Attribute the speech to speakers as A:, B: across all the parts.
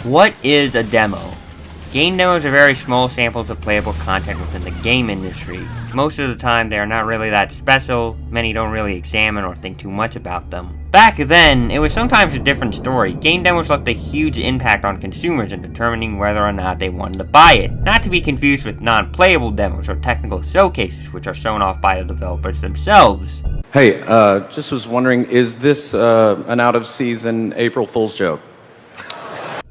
A: What is a demo? Game demos are very small samples of playable content within the game industry. Most of the time, they are not really that special, many don't really examine or think too much about them. Back then, it was sometimes a different story. Game demos left a huge impact on consumers in determining whether or not they wanted to buy it, not to be confused with non-playable demos or technical showcases, which are shown off by the developers themselves.
B: Hey, just was wondering, is this an out-of-season April Fool's joke?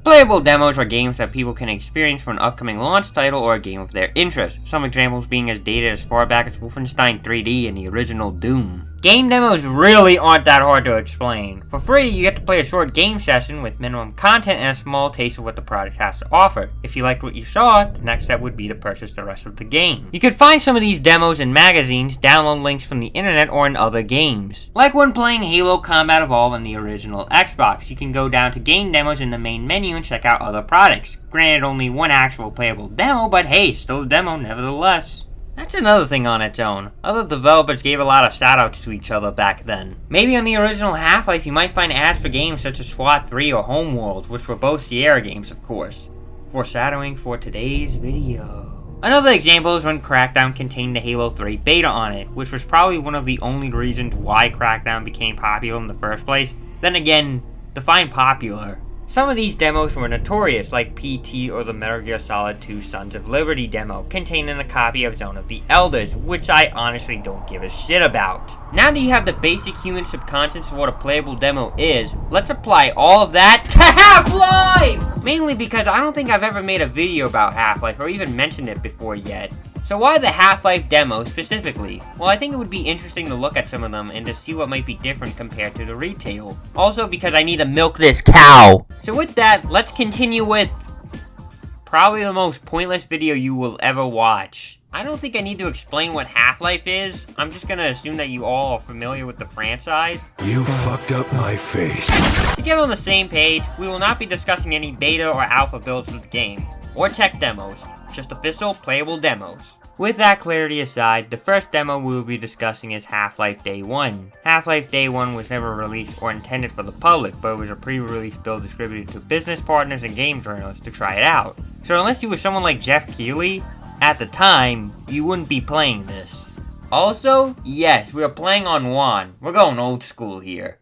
A: Playable demos are games that people can experience for an upcoming launch title or a game of their interest, some examples being as dated as far back as Wolfenstein 3D and the original Doom. Game demos really aren't that hard to explain. For free, you get to play a short game session with minimum content and a small taste of what the product has to offer. If you liked what you saw, the next step would be to purchase the rest of the game. You could find some of these demos in magazines, download links from the internet, or in other games. Like when playing Halo Combat Evolved on the original Xbox, you can go down to game demos in the main menu and check out other products. Granted, only one actual playable demo, but hey, still a demo nevertheless. That's another thing on its own. Other developers gave a lot of shoutouts to each other back then. Maybe on the original Half-Life you might find ads for games such as SWAT 3 or Homeworld, which were both Sierra games of course. Foreshadowing for today's video. Another example is when Crackdown contained the Halo 3 beta on it, which was probably one of the only reasons why Crackdown became popular in the first place. Then again, define popular. Some of these demos were notorious, like PT or the Metal Gear Solid 2 Sons of Liberty demo, containing a copy of Zone of the Elders, which I honestly don't give a shit about. Now that you have the basic human subconscious of what a playable demo is, let's apply all of that to Half-Life! Mainly because I don't think I've ever made a video about Half-Life or even mentioned it before yet. So why the Half-Life demo specifically? Well, I think it would be interesting to look at some of them and to see what might be different compared to the retail. Also because I need to milk this cow. So with that, let's continue with probably the most pointless video you will ever watch. I don't think I need to explain what Half-Life is. I'm just gonna assume that you all are familiar with the franchise.
C: You fucked up my face.
A: To get on the same page, we will not be discussing any beta or alpha builds of the game, or tech demos, just official playable demos. With that clarity aside, the first demo we will be discussing is Half-Life Day 1. Half-Life Day 1 was never released or intended for the public, but it was a pre-release build distributed to business partners and game journalists to try it out. So unless you were someone like Jeff Keighley, at the time, you wouldn't be playing this. Also, yes, we are playing on WAN. We're going old school here.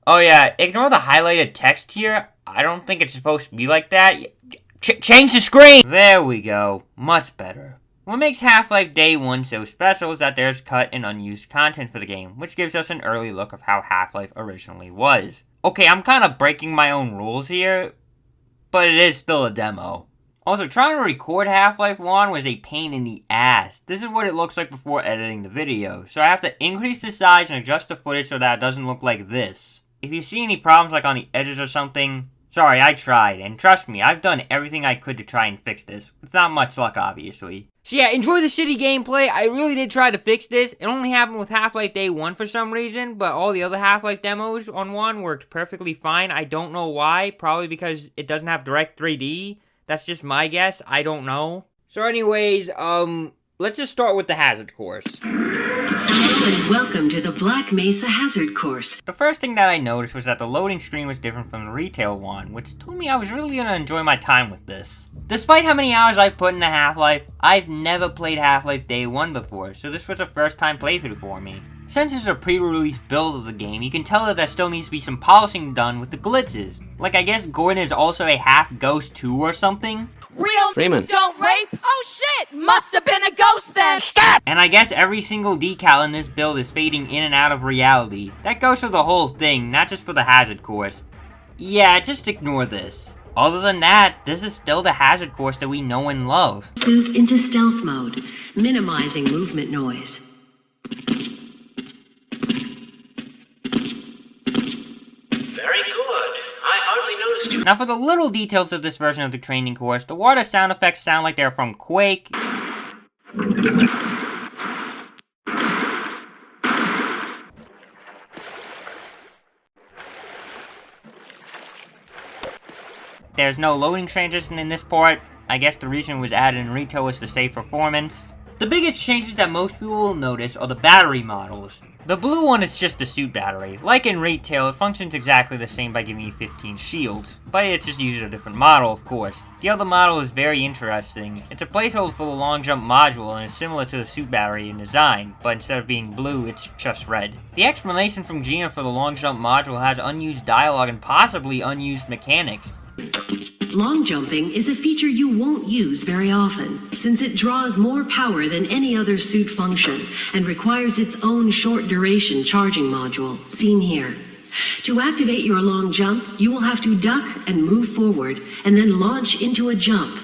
A: Oh yeah, ignore the highlighted text here. I don't think it's supposed to be like that. Change the screen! There we go. Much better. What makes Half-Life Day 1 so special is that there's cut and unused content for the game, which gives us an early look of how Half-Life originally was. Okay, I'm kind of breaking my own rules here, but it is still a demo. Also, trying to record Half-Life 1 was a pain in the ass. This is what it looks like before editing the video, so I have to increase the size and adjust the footage so that it doesn't look like this. If you see any problems like on the edges or something, sorry, I tried, and trust me, I've done everything I could to try and fix this, with not much luck obviously. So yeah, enjoy the shitty gameplay. I really did try to fix this. It only happened with Half-Life Day 1 for some reason, but all the other Half-Life demos on 1 worked perfectly fine. I don't know why, probably because it doesn't have Direct 3D. That's just my guess, I don't know. So anyways, let's just start with the hazard course.
D: Hello and welcome to the Black Mesa Hazard Course.
A: The first thing that I noticed was that the loading screen was different from the retail one, which told me I was really gonna enjoy my time with this. Despite how many hours I've put into Half-Life, I've never played Half-Life Day 1 before, so this was a first time playthrough for me. Since it's a pre-release build of the game, you can tell that there still needs to be some polishing done with the glitches. Like I guess Gordon is also a half ghost too or something.
E: Real
C: Freeman.
E: Don't rape? Oh shit! Must have been a ghost then!
C: Stop!
A: And I guess every single decal in this build is fading in and out of reality. That goes for the whole thing, not just for the hazard course. Yeah, just ignore this. Other than that, this is still the hazard course that we know and love.
D: Move into stealth mode, minimizing movement noise.
F: Very good. I hardly noticed you.
A: Now for the little details of this version of the training course, the water sound effects sound like they're from Quake. There's no loading transition in this part. I guess the reason it was added in retail was to save performance. The biggest changes that most people will notice are the battery models. The blue one is just a suit battery. Like in retail, it functions exactly the same by giving you 15 shields, but it just uses a different model, of course. The other model is very interesting. It's a placeholder for the long jump module and is similar to the suit battery in design, but instead of being blue, it's just red. The explanation from Gina for the long jump module has unused dialogue and possibly unused mechanics.
D: Long jumping is a feature you won't use very often, since it draws more power than any other suit function and requires its own short-duration charging module, seen here. To activate your long jump, you will have to duck and move forward, and then launch into a jump.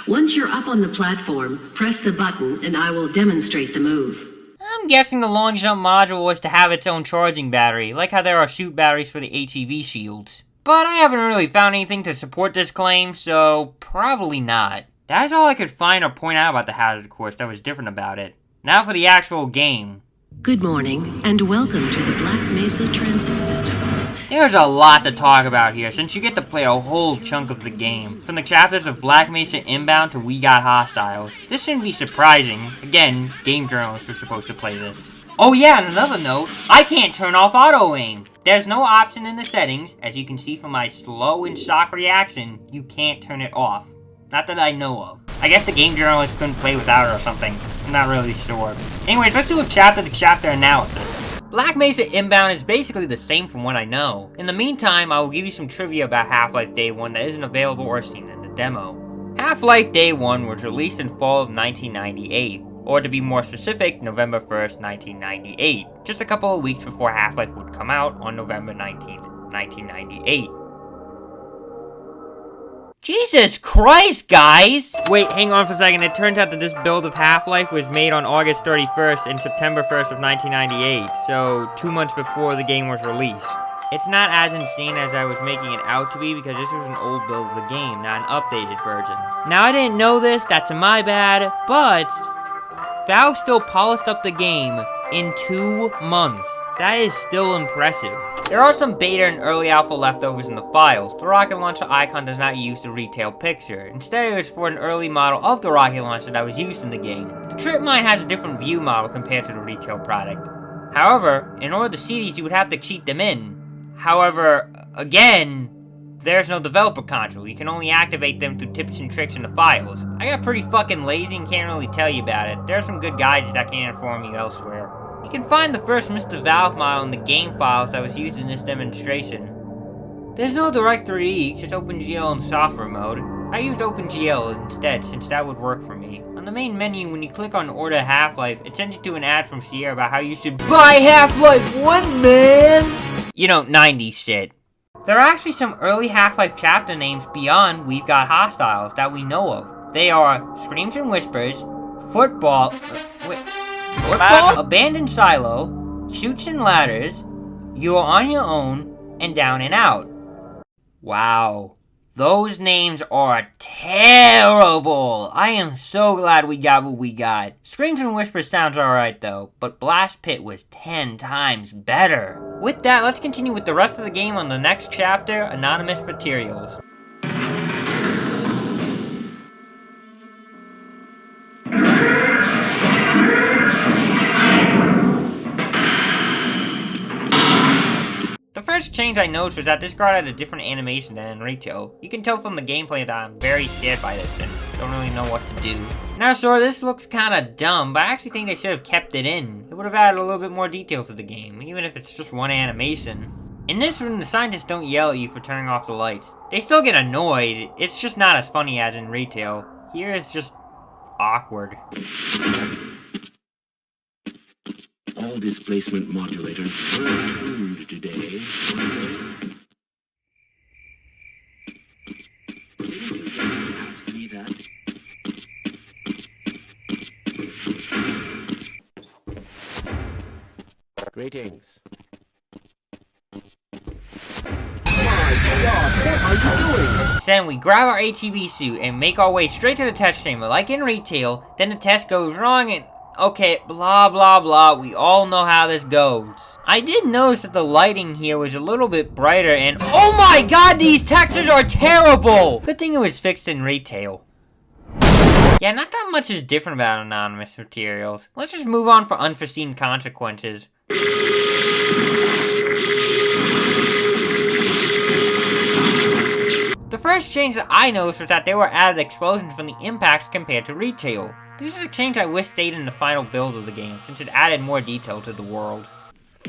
D: Once you're up on the platform, press the button and I will demonstrate the move.
A: I'm guessing the long jump module was to have its own charging battery, like how there are suit batteries for the HEV shields. But I haven't really found anything to support this claim, so probably not. That's all I could find or point out about the Hazard course that was different about it. Now for the actual game.
D: Good morning, and welcome to the Black Mesa Transit System.
A: There's a lot to talk about here, since you get to play a whole chunk of the game. From the chapters of Black Mesa Inbound to We Got Hostiles. This shouldn't be surprising. Again, game journalists are supposed to play this. Oh yeah, and another note, I can't turn off auto-aim. There's no option in the settings. As you can see from my slow and shock reaction, you can't turn it off. Not that I know of. I guess the game journalist couldn't play without it or something. I'm not really sure. Anyways, let's do a chapter-to-chapter analysis. Black Mesa Inbound is basically the same from what I know. In the meantime, I will give you some trivia about Half-Life Day 1 that isn't available or seen in the demo. Half-Life Day 1 was released in fall of 1998. Or to be more specific, November 1st, 1998. Just a couple of weeks before Half-Life would come out on November 19th, 1998. Jesus Christ, guys! Wait, hang on for a second. It turns out that this build of Half-Life was made on August 31st and September 1st of 1998, so 2 months before the game was released. It's not as insane as I was making it out to be because this was an old build of the game, not an updated version. Now, I didn't know this, that's my bad, but Valve still polished up the game in 2 months. That is still impressive. There are some beta and early alpha leftovers in the files. The rocket launcher icon does not use the retail picture. Instead, it was for an early model of the rocket launcher that was used in the game. The trip mine has a different view model compared to the retail product. However, in order to see these, you would have to cheat them in. However, again, there's no developer console. You can only activate them through tips and tricks in the files. I got pretty fucking lazy and can't really tell you about it. There are some good guides that can inform you elsewhere. You can find the first Mr. Valve model in the game files that was used in this demonstration. There's no Direct3D, just OpenGL in software mode. I used OpenGL instead, since that would work for me. On the main menu, when you click on Order Half-Life, it sends you to an ad from Sierra about how you should buy Half-Life 1, man! You know, 90s shit. There are actually some early Half-Life chapter names beyond We've Got Hostiles that we know of. They are Screams and Whispers, Football, Abandoned Silo, Chutes and Ladders, You're on Your Own, and Down and Out. Wow. Those names are terrible! I am so glad we got what we got. Screams and Whispers sounds alright though, but Blast Pit was 10 times better. With that, let's continue with the rest of the game on the next chapter, Anonymous Materials. The first change I noticed was that this card had a different animation than in retail. You can tell from the gameplay that I'm very scared by this and don't really know what to do. Now sure, this looks kinda dumb, but I actually think they should have kept it in. It would have added a little bit more detail to the game, even if it's just one animation. In this room, the scientists don't yell at you for turning off the lights. They still get annoyed, it's just not as funny as in retail. Here it's just awkward.
F: All displacement modulators were tuned today. Didn't you ask me that? Greetings.
A: Then we grab our HEV suit and make our way straight to the test chamber like in retail, then the test goes wrong and okay, blah blah blah, we all know how this goes. I did notice that the lighting here was a little bit brighter and oh my god, these textures are terrible! Good thing it was fixed in retail. Yeah, not that much is different about anonymous materials. Let's just move on for unforeseen consequences. The first change that I noticed was that there were added explosions from the impacts compared to retail. This is a change I wish stayed in the final build of the game, since it added more detail to the world.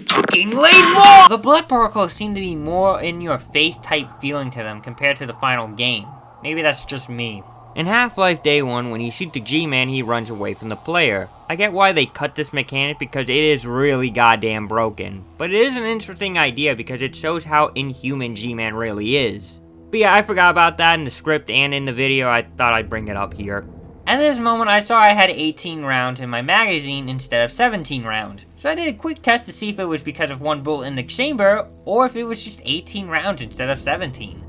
A: Fucking leave more! The blood particles seem to be more in-your-face type feeling to them compared to the final game. Maybe that's just me. In Half-Life Day 1, when you shoot the G-Man, he runs away from the player. I get why they cut this mechanic because it is really goddamn broken. But it is an interesting idea because it shows how inhuman G-Man really is. But yeah, I forgot about that in the script and in the video. I thought I'd bring it up here. At this moment, I saw I had 18 rounds in my magazine instead of 17 rounds. So I did a quick test to see if it was because of one bullet in the chamber, or if it was just 18 rounds instead of 17.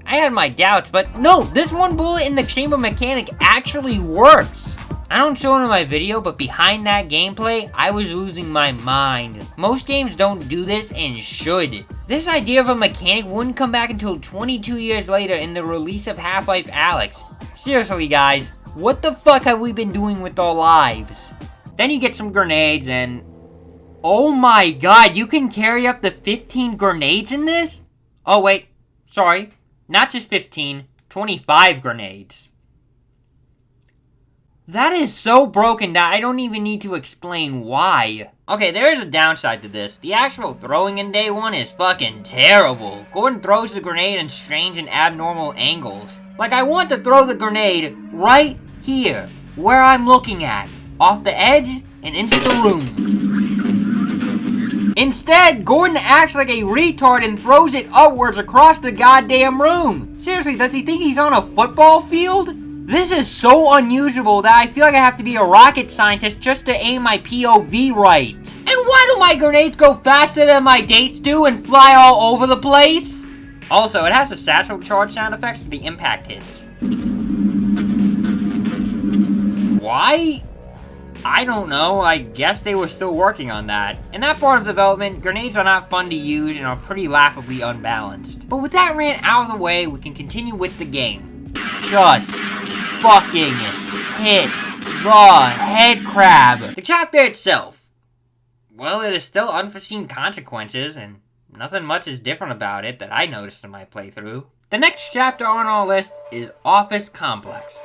A: I had my doubts, but no, this one bullet in the chamber mechanic actually works. I don't show it in my video, but behind that gameplay, I was losing my mind. Most games don't do this and should. This idea of a mechanic wouldn't come back until 22 years later in the release of Half-Life Alyx. Seriously guys, what the fuck have we been doing with our lives? Then you get some grenades and... oh my god, you can carry up to 15 grenades in this? Oh wait, sorry. Not just 15, 25 grenades. That is so broken that I don't even need to explain why. Okay, there is a downside to this. The actual throwing in Day 1 is fucking terrible. Gordon throws the grenade in strange and abnormal angles. Like, I want to throw the grenade right here, where I'm looking at, off the edge and into the room. Instead, Gordon acts like a retard and throws it upwards across the goddamn room. Seriously, does he think he's on a football field? This is so unusual that I feel like I have to be a rocket scientist just to aim my POV right. And why do my grenades go faster than my dates do and fly all over the place? Also, it has the satchel charge sound effects for the impact hits. Why? I don't know, I guess they were still working on that. In that part of development, grenades are not fun to use and are pretty laughably unbalanced. But with that rant out of the way, we can continue with the game. Just fucking hit the head crab. The chapter itself. Well, it is still unforeseen consequences, and nothing much is different about it that I noticed in my playthrough. The next chapter on our list is Office Complex.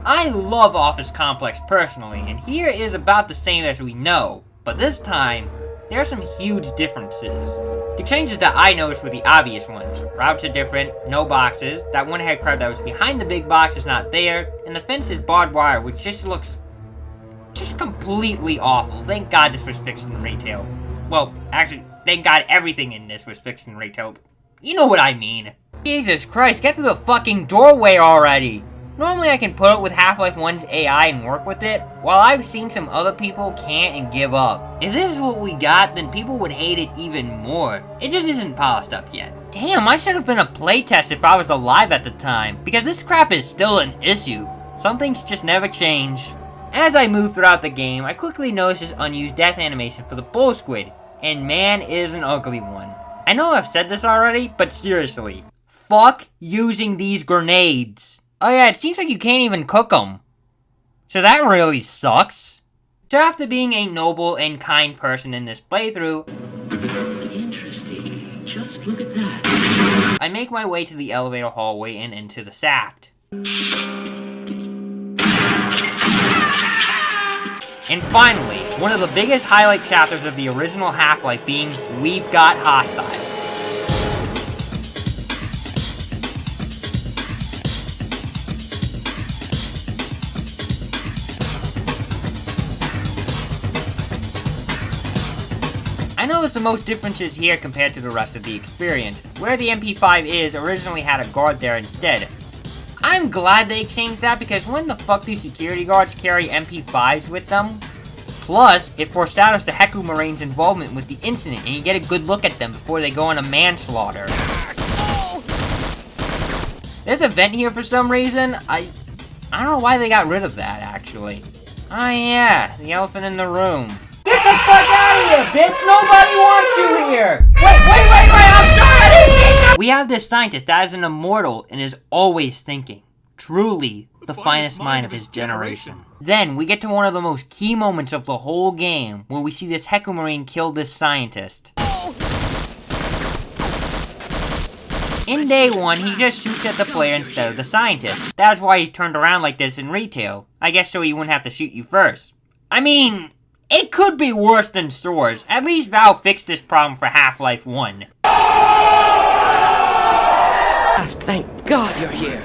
A: I love Office Complex personally, and here is about the same as we know, but this time, there are some huge differences. The changes that I noticed were the obvious ones. Routes are different, no boxes, that one head crab that was behind the big box is not there, and the fence is barbed wire, which just looks just completely awful. Thank God this was fixed in retail. Well, actually, thank God everything in this was fixed in retail. You know what I mean. Jesus Christ, get to the fucking doorway already! Normally I can put up with Half-Life 1's AI and work with it, while I've seen some other people can't and give up. If this is what we got, then people would hate it even more. It just isn't polished up yet. Damn, I should have been a playtest if I was alive at the time, because this crap is still an issue. Some things just never change. As I move throughout the game, I quickly notice this unused death animation for the bull squid, and man, it is an ugly one. I know I've said this already, but seriously, fuck using these grenades. Oh yeah, it seems like you can't even cook them. So that really sucks. So after being a noble and kind person in this playthrough...
D: Interesting. Just look at that.
A: I make my way to the elevator hallway and into the shaft. And finally, one of the biggest highlight chapters of the original Half-Life being We've Got Hostiles. I noticed the most differences here compared to the rest of the experience. Where the MP5 is originally had a guard there instead. I'm glad they changed that because when the fuck do security guards carry MP5s with them? Plus, it foreshadows the Heku Marines' involvement with the incident and you get a good look at them before they go on a manslaughter. There's a vent here for some reason. I don't know why they got rid of that actually. Oh yeah, the elephant in the room. Get the fuck out of here, bitch! Nobody wants you here! Wait, I'm sorry, I didn't mean that! We have this scientist that is an immortal and is always thinking. Truly, the finest mind of his generation. Then, we get to one of the most key moments of the whole game, where we see this Heku Marine kill this scientist. In day 1, he just shoots at the player instead of the scientist. That's why he's turned around like this in retail. I guess so he wouldn't have to shoot you first. I mean, it could be worse than Soars. At least Valve fixed this problem for Half-Life 1.
F: Thank God you're here.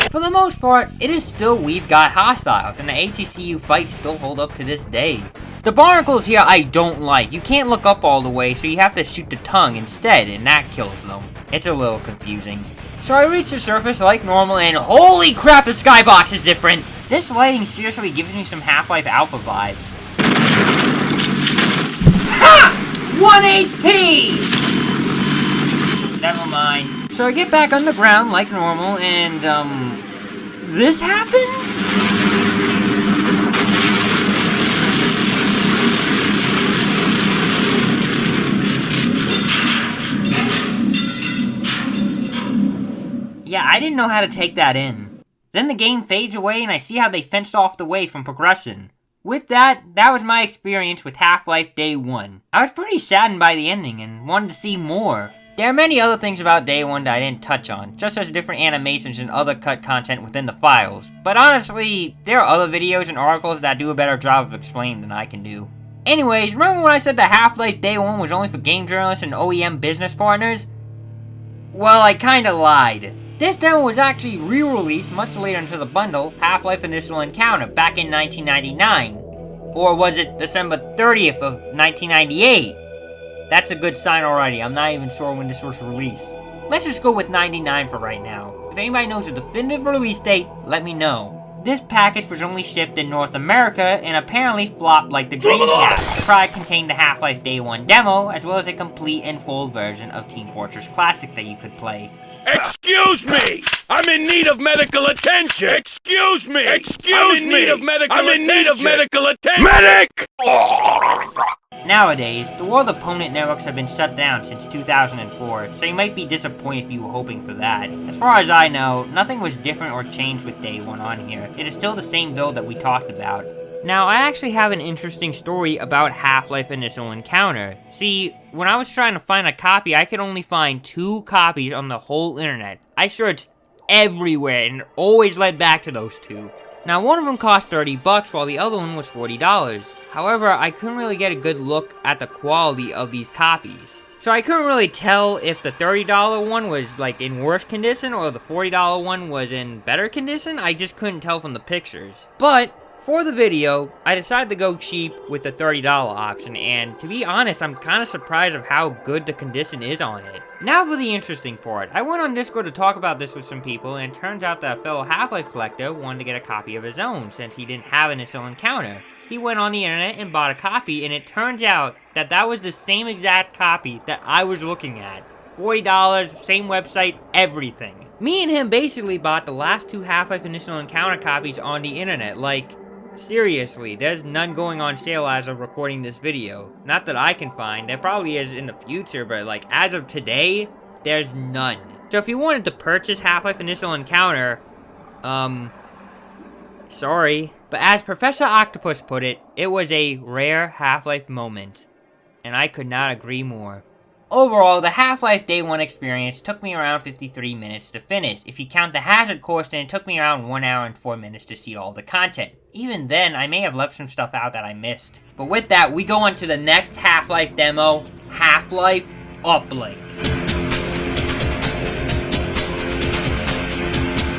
A: For the most part, it is still We've Got hostiles, and the HCCU fights still hold up to this day. The barnacles here I don't like. You can't look up all the way, so you have to shoot the tongue instead, and that kills them. It's a little confusing. So I reach the surface like normal, and holy crap, the skybox is different! This lighting seriously gives me some Half-Life Alpha vibes. Ha! 1 HP! Never mind. So I get back underground like normal, and, this happens? Yeah, I didn't know how to take that in. Then the game fades away and I see how they fenced off the way from progression. With that was my experience with Half-Life Day 1. I was pretty saddened by the ending and wanted to see more. There are many other things about Day 1 that I didn't touch on, just as different animations and other cut content within the files. But honestly, there are other videos and articles that do a better job of explaining than I can do. Anyways, remember when I said that Half-Life Day 1 was only for game journalists and OEM business partners? Well, I kinda lied. This demo was actually re-released much later into the bundle, Half-Life Initial Encounter, back in 1999. Or was it December 30th of 1998? That's a good sign already. I'm not even sure when this was released. Let's just go with 99 for right now. If anybody knows a definitive release date, let me know. This package was only shipped in North America and apparently flopped like the Dreamcast. The product contained the Half-Life Day 1 demo, as well as a complete and full version of Team Fortress Classic that you could play.
C: Excuse me! I'm in need of medical attention! Excuse me! I'm in need of medical attention! Medic!
A: Nowadays, the World Opponent networks have been shut down since 2004, so you might be disappointed if you were hoping for that. As far as I know, nothing was different or changed with Day 1 on here. It is still the same build that we talked about. Now, I actually have an interesting story about Half-Life Initial Encounter. See, when I was trying to find a copy, I could only find 2 copies on the whole internet. I searched everywhere, and it always led back to those 2. Now, one of them cost $30, while the other one was $40. However, I couldn't really get a good look at the quality of these copies. So I couldn't really tell if the $30 one was like in worse condition or the $40 one was in better condition. I just couldn't tell from the pictures. But for the video, I decided to go cheap with the $30 option, and to be honest, I'm kind of surprised of how good the condition is on it. Now for the interesting part. I went on Discord to talk about this with some people, and it turns out that a fellow Half-Life collector wanted to get a copy of his own since he didn't have an Initial Encounter. He went on the internet and bought a copy, and it turns out that that was the same exact copy that I was looking at. $40, same website, everything. Me and him basically bought the last 2 Half-Life Initial Encounter copies on the internet. Like, seriously, there's none going on sale as of recording this video. Not that I can find, there probably is in the future, but like, as of today, there's none. So if you wanted to purchase Half-Life Initial Encounter, sorry. But as Professor Octopus put it, it was a rare Half-Life moment. And I could not agree more. Overall, the Half-Life Day 1 experience took me around 53 minutes to finish. If you count the hazard course, then it took me around 1 hour and 4 minutes to see all the content. Even then, I may have left some stuff out that I missed. But with that, we go on to the next Half-Life demo, Half-Life Uplink.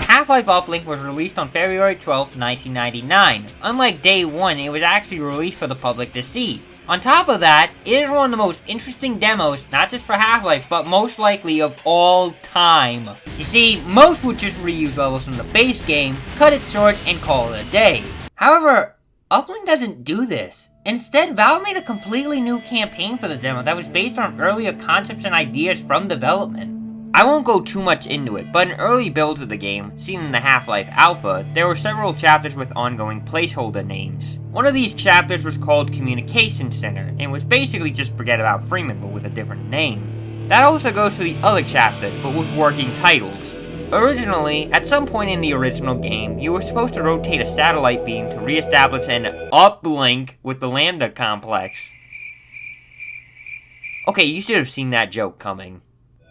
A: Half-Life Uplink was released on February 12, 1999. Unlike Day 1, it was actually released for the public to see. On top of that, it is one of the most interesting demos, not just for Half-Life, but most likely of all time. You see, most would just reuse levels from the base game, cut it short, and call it a day. However, Uplink doesn't do this. Instead, Valve made a completely new campaign for the demo that was based on earlier concepts and ideas from development. I won't go too much into it, but in early builds of the game, seen in the Half-Life Alpha, there were several chapters with ongoing placeholder names. One of these chapters was called Communication Center, and was basically just Forget About Freeman, but with a different name. That also goes for the other chapters, but with working titles. Originally, at some point in the original game, you were supposed to rotate a satellite beam to re-establish an uplink with the Lambda complex. Okay, you should have seen that joke coming.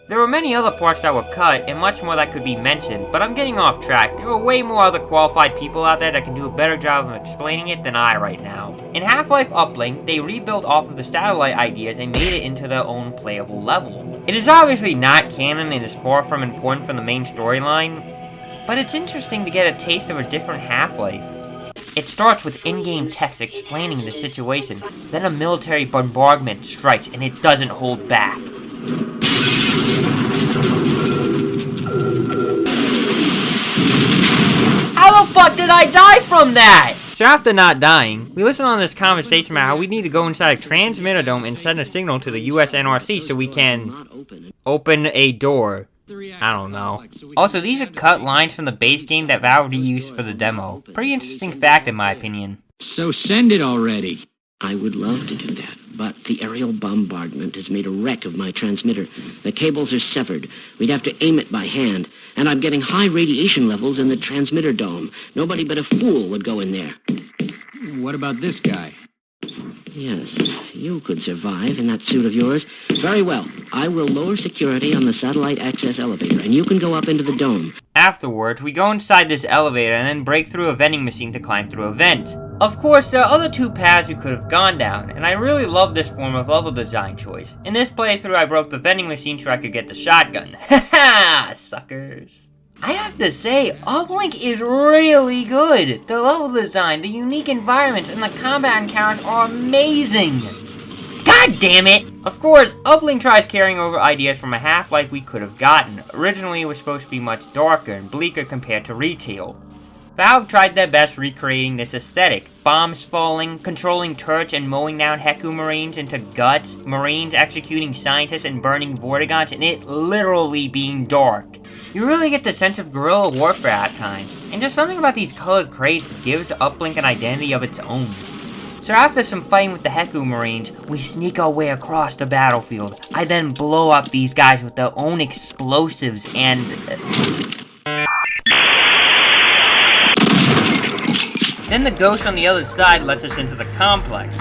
A: There were many other parts that were cut, and much more that could be mentioned, but I'm getting off track. There are way more other qualified people out there that can do a better job of explaining it than I right now. In Half-Life Uplink, they rebuilt off of the satellite ideas and made it into their own playable level. It is obviously not canon and is far from important for the main storyline, but it's interesting to get a taste of a different Half-Life. It starts with in-game text explaining the situation, then a military bombardment strikes and it doesn't hold back. How the fuck did I die from that? So after not dying, we listen on this conversation about how we need to go inside a transmitter dome and send a signal to the US NRC so we can open a door. I don't know. Also, these are cut lines from the base game that Valve reused for the demo. Pretty interesting fact in my opinion.
F: So send it already. I would love to do that, but the aerial bombardment has made a wreck of my transmitter. The cables are severed. We'd have to aim it by hand, and I'm getting high radiation levels in the transmitter dome. Nobody but a fool would go in there.
G: What about this guy?
F: Yes, you could survive in that suit of yours. Very well. I will lower security on the satellite access elevator, and you can go up into the dome.
A: Afterwards, we go inside this elevator and then break through a vending machine to climb through a vent. Of course, there are other two paths you could have gone down, and I really love this form of level design choice. In this playthrough, I broke the vending machine so I could get the shotgun. Haha, suckers. I have to say, Uplink is really good. The level design, the unique environments, and the combat encounters are amazing. God damn it! Of course, Uplink tries carrying over ideas from a Half-Life we could have gotten. Originally, it was supposed to be much darker and bleaker compared to retail. Valve tried their best recreating this aesthetic. Bombs falling, controlling turrets and mowing down Heku Marines into guts, Marines executing scientists and burning Vortigons, and it literally being dark. You really get the sense of guerrilla warfare at times, and just something about these colored crates gives Uplink an identity of its own. So after some fighting with the Heku Marines, we sneak our way across the battlefield. I then blow up these guys with their own explosives and... Then the ghost on the other side lets us into the complex.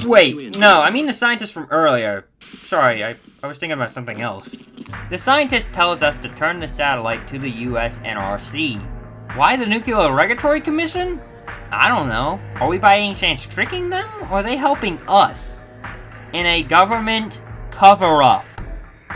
A: Wait, no, I mean the scientist from earlier. Sorry, I was thinking about something else. The scientist tells us to turn the satellite to the US NRC. Why the Nuclear Regulatory Commission? I don't know. Are we by any chance tricking them, or are they helping us? In a government cover-up.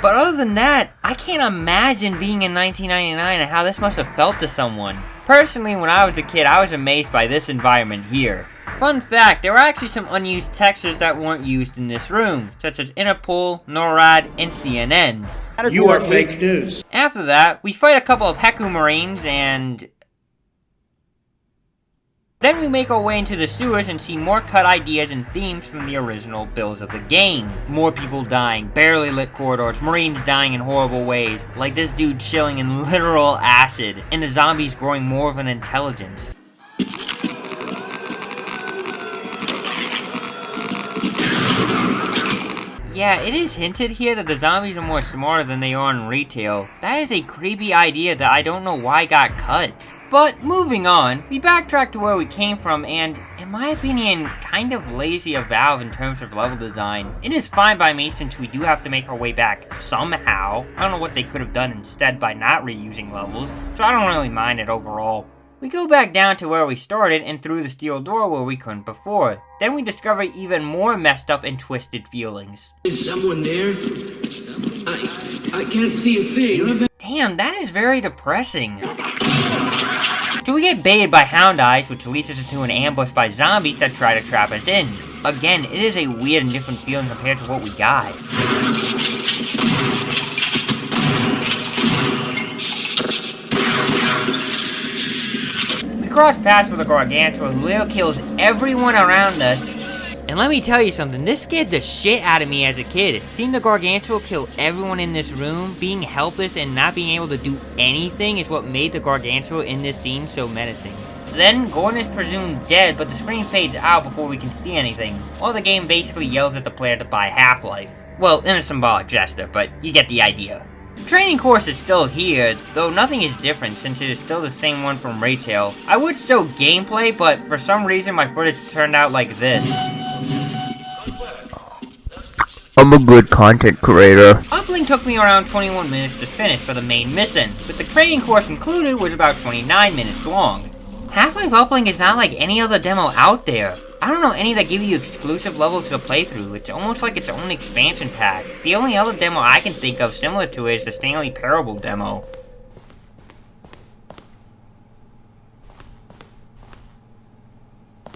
A: But other than that, I can't imagine being in 1999 and how this must have felt to someone. Personally, when I was a kid, I was amazed by this environment here. Fun fact, there were actually some unused textures that weren't used in this room, such as Interpol, NORAD, and CNN.
H: You are fake news.
A: After that, we fight a couple of Heku Marines and... Then we make our way into the sewers and see more cut ideas and themes from the original builds of the game. More people dying, barely lit corridors, Marines dying in horrible ways, like this dude chilling in literal acid, and the zombies growing more of an intelligence. Yeah, it is hinted here that the zombies are more smarter than they are in retail. That is a creepy idea that I don't know why got cut. But moving on, we backtrack to where we came from and, in my opinion, kind of lazy of Valve in terms of level design. It is fine by me since we do have to make our way back somehow. I don't know what they could have done instead by not reusing levels, so I don't really mind it overall. We go back down to where we started and through the steel door where we couldn't before. Then we discover even more messed up and twisted feelings.
F: Is someone there? I can't see a thing.
A: Damn, that is very depressing. So we get baited by Hound Eyes, which leads us into an ambush by zombies that try to trap us in. Again, it is a weird and different feeling compared to what we got. We cross paths with a Gargantua who literally kills everyone around us, and And let me tell you something, this scared the shit out of me as a kid. Seeing the Gargantua kill everyone in this room, being helpless and not being able to do anything is what made the Gargantua in this scene so menacing. Then, Gordon is presumed dead, but the screen fades out before we can see anything, while the game basically yells at the player to buy Half-Life. Well, in a symbolic gesture, but you get the idea. The training course is still here, though nothing is different since it is still the same one from retail. I would show gameplay, but for some reason my footage turned out like this.
I: I'm a good content creator.
A: Uplink took me around 21 minutes to finish for the main mission, but the training course included was about 29 minutes long. Half-Life Uplink is not like any other demo out there. I don't know any that give you exclusive levels to play through. It's almost like its own expansion pack. The only other demo I can think of similar to it is the Stanley Parable demo.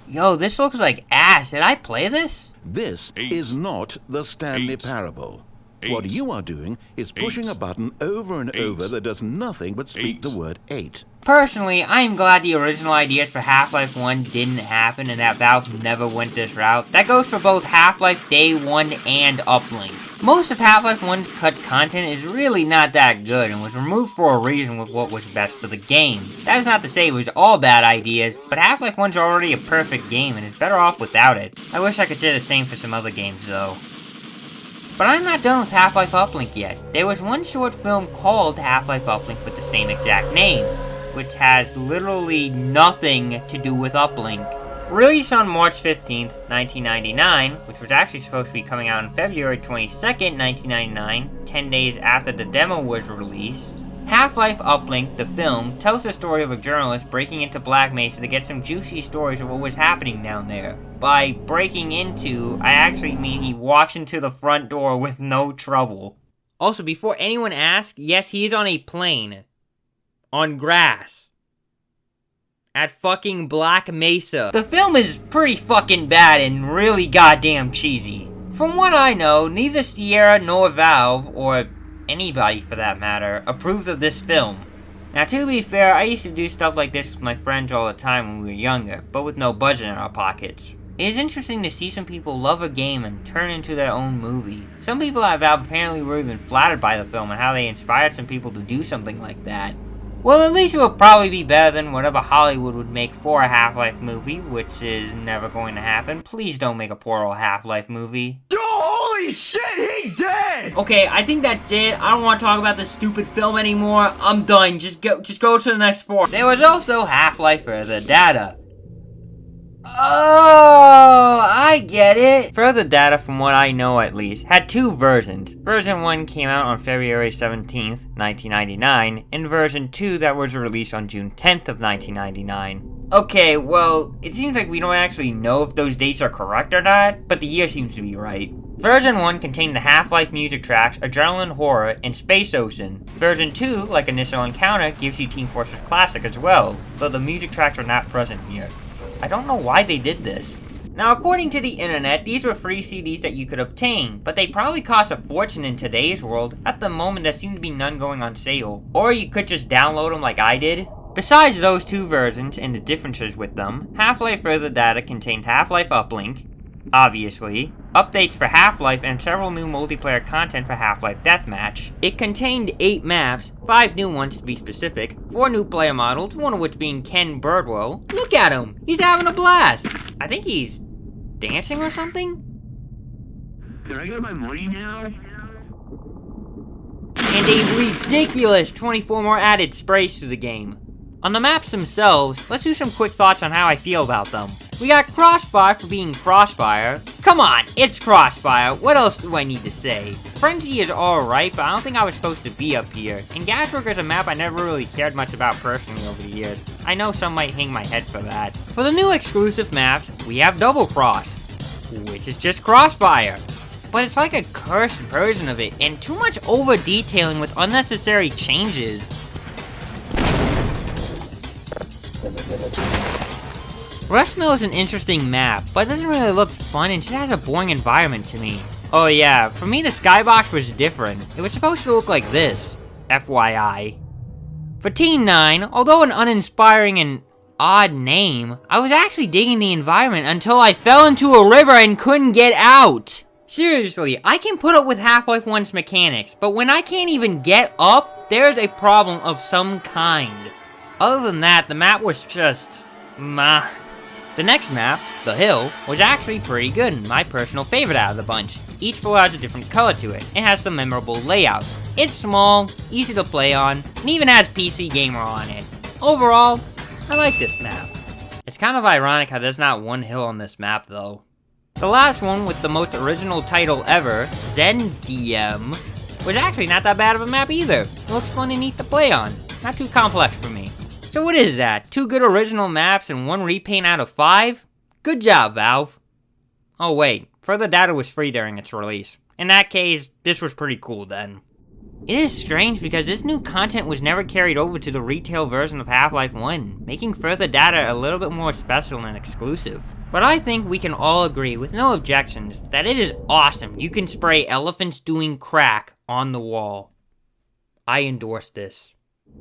A: Yo, this looks like ass. Did I play this?
J: This is not the Stanley Parable. What you are doing is pushing a button over and over that does nothing but speak the word 8.
A: Personally, I am glad the original ideas for Half-Life 1 didn't happen and that Valve never went this route. That goes for both Half-Life Day 1 and Uplink. Most of Half-Life 1's cut content is really not that good and was removed for a reason with what was best for the game. That is not to say it was all bad ideas, but Half-Life 1's already a perfect game and is better off without it. I wish I could say the same for some other games though. But I'm not done with Half-Life Uplink yet. There was one short film called Half-Life Uplink with the same exact name, which has literally nothing to do with Uplink. Released on March 15th, 1999, which was actually supposed to be coming out on February 22nd, 1999, 10 days after the demo was released, Half-Life Uplink, the film, tells the story of a journalist breaking into Black Mesa to get some juicy stories of what was happening down there. By breaking into, I actually mean he walks into the front door with no trouble. Also, before anyone asks, yes, he is on a plane. On grass. At fucking Black Mesa. The film is pretty fucking bad and really goddamn cheesy. From what I know, neither Sierra nor Valve, or anybody for that matter, approves of this film. Now to be fair, I used to do stuff like this with my friends all the time when we were younger, but with no budget in our pockets. It is interesting to see some people love a game and turn it into their own movie. Some people at Valve apparently were even flattered by the film and how they inspired some people to do something like that. Well, at least it will probably be better than whatever Hollywood would make for a Half-Life movie, which is never going to happen. Please don't make a poor old Half-Life movie.
C: Holy shit, he dead!
A: Okay, I think that's it. I don't want to talk about this stupid film anymore. I'm done. Just go to the next part. There was also Half-Life Further Data. Oh, I get it. Further Data, from what I know at least, had two versions. Version 1 came out on February 17th, 1999, and version 2 that was released on June 10th of 1999. Okay, well, it seems like we don't actually know if those dates are correct or not, but the year seems to be right. Version 1 contained the Half-Life music tracks Adrenaline Horror and Space Ocean. Version 2, like Initial Encounter, gives you Team Fortress Classic as well, though the music tracks are not present here. I don't know why they did this. Now, according to the internet, these were free CDs that you could obtain, but they probably cost a fortune in today's world. At the moment, there seem to be none going on sale. Or you could just download them like I did. Besides those two versions and the differences with them, Half-Life Further Data contained Half-Life Uplink, obviously, updates for Half-Life, and several new multiplayer content for Half-Life Deathmatch. It contained 8 maps, 5 new ones to be specific, 4 new player models, one of which being Ken Birdwell. Look at him! He's having a blast! I think he's dancing or something?
H: Can I get my money now?
A: And a ridiculous 24 more added sprays to the game. On the maps themselves, let's do some quick thoughts on how I feel about them. We got Crossfire for being Crossfire. Come on, it's Crossfire. What else do I need to say? Frenzy is alright, but I don't think I was supposed to be up here. And Gaswork is a map I never really cared much about personally over the years. I know some might hang my head for that. For the new exclusive maps, we have Double Cross, which is just Crossfire. But it's like a cursed version of it, and too much over-detailing with unnecessary changes. Rust Mill is an interesting map, but it doesn't really look fun and just has a boring environment to me. Oh yeah, for me the skybox was different. It was supposed to look like this, FYI. For Team 9, although an uninspiring and odd name, I was actually digging the environment until I fell into a river and couldn't get out. Seriously, I can put up with Half-Life 1's mechanics, but when I can't even get up, there's a problem of some kind. Other than that, the map was just... meh. The next map, The Hill, was actually pretty good and my personal favorite out of the bunch. Each floor has a different color to it, and has some memorable layout. It's small, easy to play on, and even has PC Gamer on it. Overall, I like this map. It's kind of ironic how there's not one hill on this map though. The last one with the most original title ever, Zendiem, was actually not that bad of a map either. It looks fun and neat to play on. Not too complex for me. So what is that? 2 good original maps and 1 repaint out of 5? Good job, Valve. Oh wait, further data was free during its release. In that case, this was pretty cool then. It is strange because this new content was never carried over to the retail version of Half-Life 1, making further data a little bit more special and exclusive. But I think we can all agree, with no objections, that it is awesome you can spray elephants doing crack on the wall. I endorse this.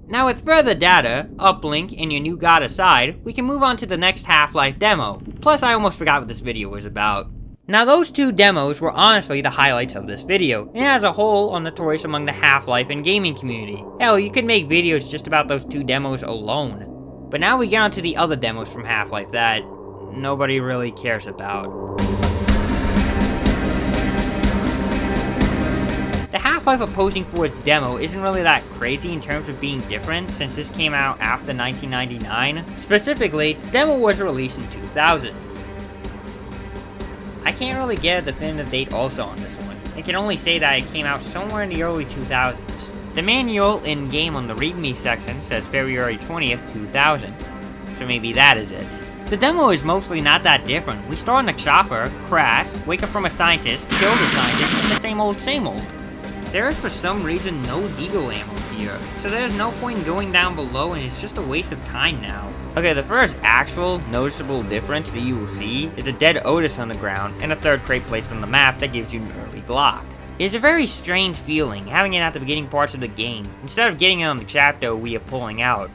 A: Now with further data, Uplink, and your new god aside, we can move on to the next Half-Life demo. Plus I almost forgot what this video was about. Now those 2 demos were honestly the highlights of this video, and as a whole, notorious among the Half-Life and gaming community. Hell, you could make videos just about those 2 demos alone. But now we get on to the other demos from Half-Life that nobody really cares about. The Half-Life Opposing Force demo isn't really that crazy in terms of being different since this came out after 1999. Specifically, the demo was released in 2000. I can't really get a definitive date also on this one. I can only say that it came out somewhere in the early 2000s. The manual in-game on the README section says February 20th, 2000. So maybe that is it. The demo is mostly not that different. We start on a chopper, crash, wake up from a scientist, kill the scientist, and the same old same old. There is for some reason no deagle ammo here, so there's no point in going down below and it's just a waste of time now. Okay, the first actual noticeable difference that you will see is a dead Otis on the ground and a 3rd crate placed on the map that gives you an early Glock. It's a very strange feeling having it at the beginning parts of the game, instead of getting it on the chapter we are pulling out.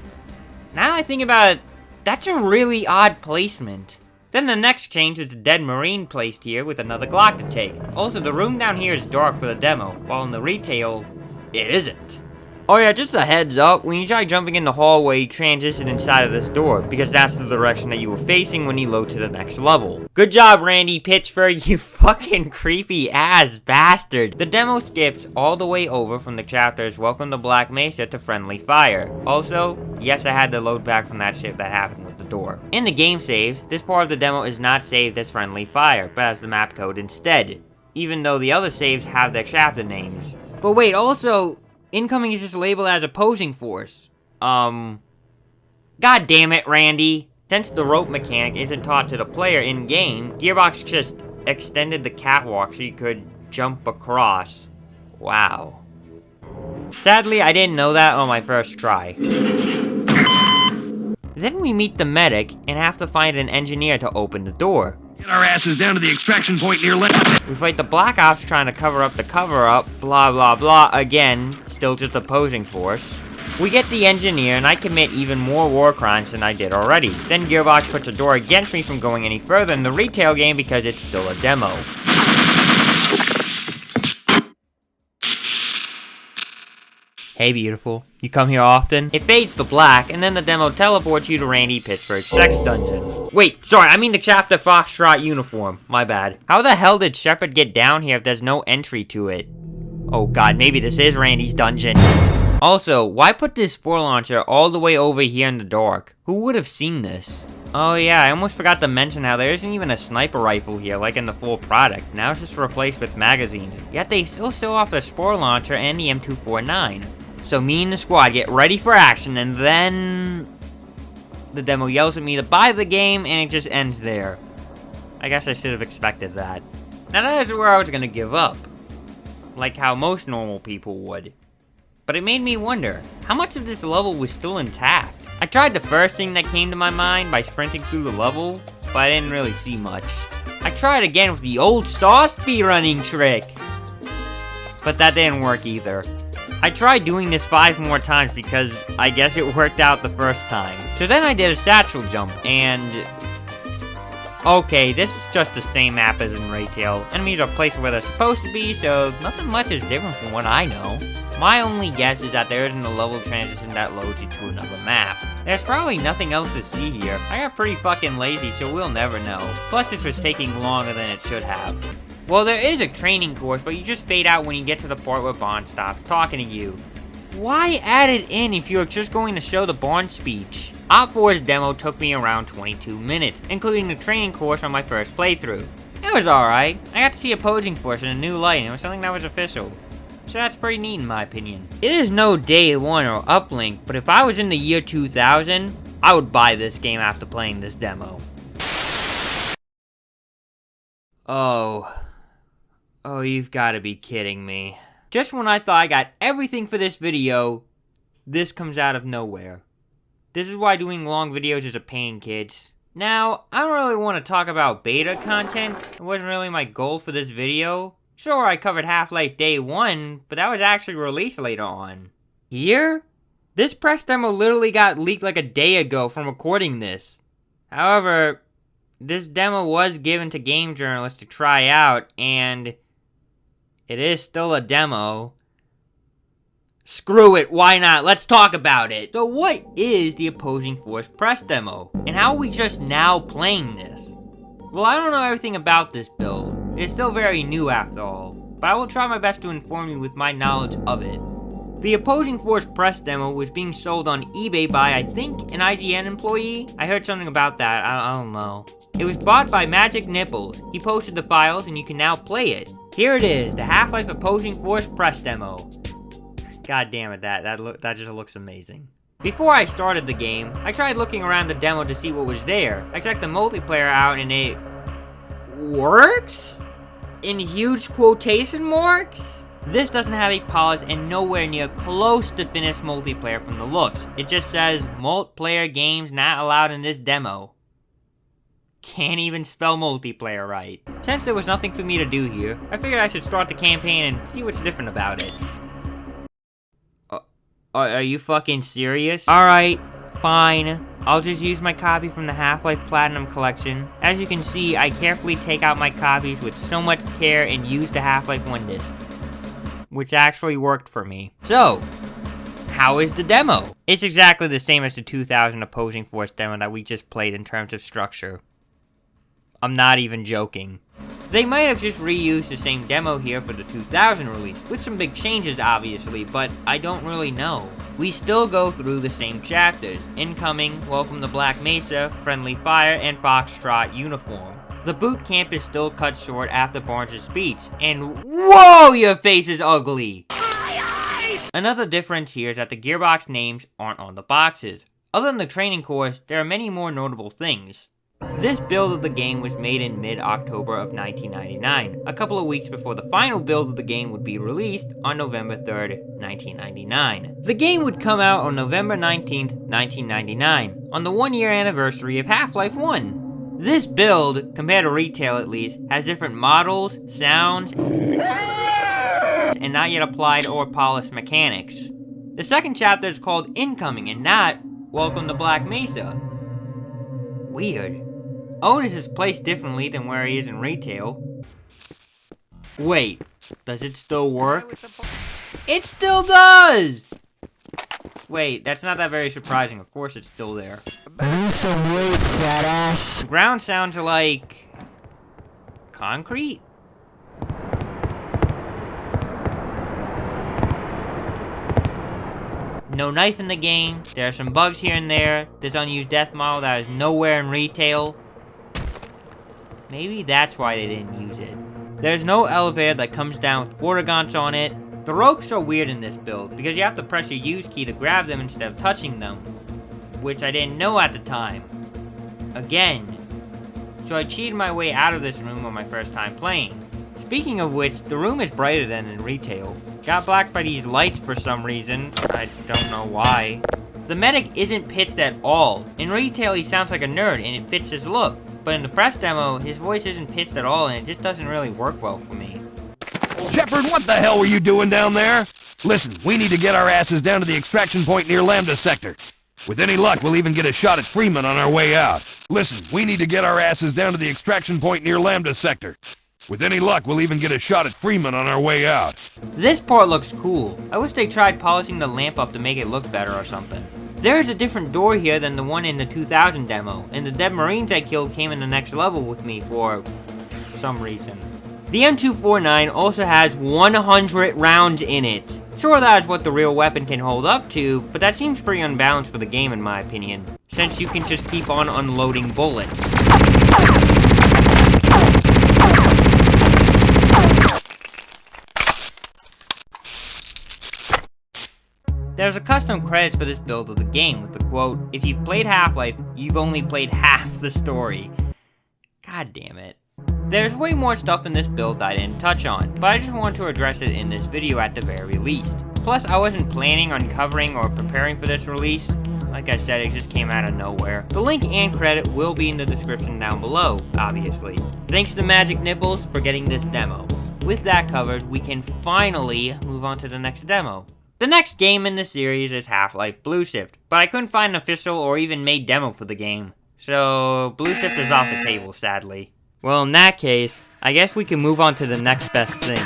A: Now that I think about it, that's a really odd placement. Then the next change is a dead Marine placed here with another Glock to take. Also, the room down here is dark for the demo, while in the retail, it isn't. Oh yeah, just a heads up, when you try jumping in the hallway, you transition inside of this door, because that's the direction that you were facing when you load to the next level. Good job, Randy Pitchford, you fucking creepy ass bastard. The demo skips all the way over from the chapters Welcome to Black Mesa to Friendly Fire. Also, yes, I had to load back from that shit that happened with the door. In the game saves, this part of the demo is not saved as Friendly Fire, but as the map code instead, even though the other saves have their chapter names. But wait, also, incoming is just labeled as Opposing Force. God damn it, Randy. Since the rope mechanic isn't taught to the player in-game, Gearbox just extended the catwalk so you could jump across. Wow. Sadly, I didn't know that on my first try. Then we meet the medic and have to find an engineer to open the door.
C: Get our asses down to the extraction point near left.
A: We fight the Black Ops trying to cover up the cover-up, blah blah blah, again, still just Opposing Force. We get the engineer and I commit even more war crimes than I did already. Then Gearbox puts a door against me from going any further in the retail game because it's still a demo. Hey beautiful, you come here often? It fades to black, and then the demo teleports you to Randy Pitchford's sex dungeon. Wait, sorry, I mean the chapter Foxtrot uniform. My bad. How the hell did Shepard get down here if there's no entry to it? Oh god, maybe this is Randy's dungeon. Also, why put this spore launcher all the way over here in the dark? Who would have seen this? Oh yeah, I almost forgot to mention how there isn't even a sniper rifle here like in the full product. Now it's just replaced with magazines. Yet they still show off the spore launcher and the M249. So me and the squad get ready for action, and then the demo yells at me to buy the game, and it just ends there. I guess I should have expected that. Now that is where I was gonna give up. Like how most normal people would. But it made me wonder, how much of this level was still intact? I tried the first thing that came to my mind by sprinting through the level, but I didn't really see much. I tried again with the old star speedrunning trick, but that didn't work either. I tried doing this 5 more times because I guess it worked out the first time. So then I did a satchel jump, and... okay, this is just the same map as in Retail. Enemies are placed where they're supposed to be, so nothing much is different from what I know. My only guess is that there isn't a level transition that loads you to another map. There's probably nothing else to see here. I got pretty fucking lazy, so we'll never know. Plus, this was taking longer than it should have. Well, there is a training course, but you just fade out when you get to the part where Bond stops talking to you. Why add it in if you're just going to show the Bond speech? Op 4's demo took me around 22 minutes, including the training course on my first playthrough. It was alright. I got to see Opposing Force in a new light, and it was something that was official. So that's pretty neat in my opinion. It is no Day 1 or Uplink, but if I was in the year 2000, I would buy this game after playing this demo. Oh, you've got to be kidding me. Just when I thought I got everything for this video, this comes out of nowhere. This is why doing long videos is a pain, kids. Now, I don't really want to talk about beta content. It wasn't really my goal for this video. Sure, I covered Half-Life Day 1, but that was actually released later on. Here? This press demo literally got leaked like a day ago from recording this. However, this demo was given to game journalists to try out, and it is still a demo. Screw it, why not? Let's talk about it. So what is the Opposing Force press demo? And how are we just now playing this? Well, I don't know everything about this build. It's still very new after all, but I will try my best to inform you with my knowledge of it. The Opposing Force press demo was being sold on eBay by, I think, an IGN employee? I heard something about that, I don't know. It was bought by Magic Nipples. He posted the files and you can now play it. Here it is, the Half-Life Opposing Force press demo. God damn it, that just looks amazing. Before I started the game, I tried looking around the demo to see what was there. I checked the multiplayer out and it... works? In huge quotation marks? This doesn't have a polished and nowhere near close to finished multiplayer from the looks. It just says, multiplayer games not allowed in this demo. Can't even spell multiplayer right. Since there was nothing for me to do here, I figured I should start the campaign and see what's different about it. Are you fucking serious? Alright, fine. I'll just use my copy from the Half-Life Platinum Collection. As you can see, I carefully take out my copies with so much care and use the Half-Life 1 disc. Which actually worked for me. So, how is the demo? It's exactly the same as the 2000 Opposing Force demo that we just played in terms of structure. I'm not even joking. They might have just reused the same demo here for the 2000 release, with some big changes obviously, but I don't really know. We still go through the same chapters: Incoming, Welcome to Black Mesa, Friendly Fire, and Foxtrot Uniform. The boot camp is still cut short after Barnes' speech, and whoa, your face is ugly! Another difference here is that the Gearbox names aren't on the boxes. Other than the training course, there are many more notable things. This build of the game was made in mid-October of 1999, a couple of weeks before the final build of the game would be released on November 3rd, 1999. The game would come out on November 19th, 1999, on the 1-year anniversary of Half-Life 1. This build, compared to Retail at least, has different models, sounds, and not yet applied or polished mechanics. The second chapter is called Incoming and not Welcome to Black Mesa. Weird. Otis is placed differently than where he is in Retail. Wait, does it still work? It still does! Wait, that's not that very surprising. Of course it's still there.
I: Lose some weight, fat ass.
A: The ground sounds like... concrete? No knife in the game, there are some bugs here and there, this unused death model that is nowhere in Retail. Maybe that's why they didn't use it. There's no elevator that comes down with water gaunts on it. The ropes are weird in this build, because you have to press your use key to grab them instead of touching them. Which I didn't know at the time. Again. So I cheated my way out of this room on my first time playing. Speaking of which, the room is brighter than in Retail. Got blacked by these lights for some reason. I don't know why. The medic isn't pitched at all. In Retail, he sounds like a nerd and it fits his look. But in the press demo, his voice isn't pitched at all and it just doesn't really work well for me.
C: Shepard, what the hell were you doing down there? Listen, we need to get our asses down to the extraction point near Lambda Sector. With any luck, we'll even get a shot at Freeman on our way out. Listen, we need to get our asses down to the extraction point near Lambda Sector. With any luck, we'll even get a shot at Freeman on our way out.
A: This part looks cool. I wish they tried polishing the lamp up to make it look better or something. There's a different door here than the one in the 2000 demo, and the dead marines I killed came in the next level with me for some reason. The M249 also has 100 rounds in it. Sure, that is what the real weapon can hold up to, but that seems pretty unbalanced for the game in my opinion, since you can just keep on unloading bullets. There's a custom credits for this build of the game with the quote, "If you've played Half-Life, you've only played half the story." God damn it. There's way more stuff in this build that I didn't touch on, but I just want to address it in this video at the very least. Plus, I wasn't planning on covering or preparing for this release. Like I said, it just came out of nowhere. The link and credit will be in the description down below, obviously. Thanks to Magic Nipples for getting this demo. With that covered, we can finally move on to the next demo. The next game in the series is Half-Life Blue Shift, but I couldn't find an official or even made demo for the game. So, Blue Shift is off the table, sadly. Well, in that case, I guess we can move on to the next best thing.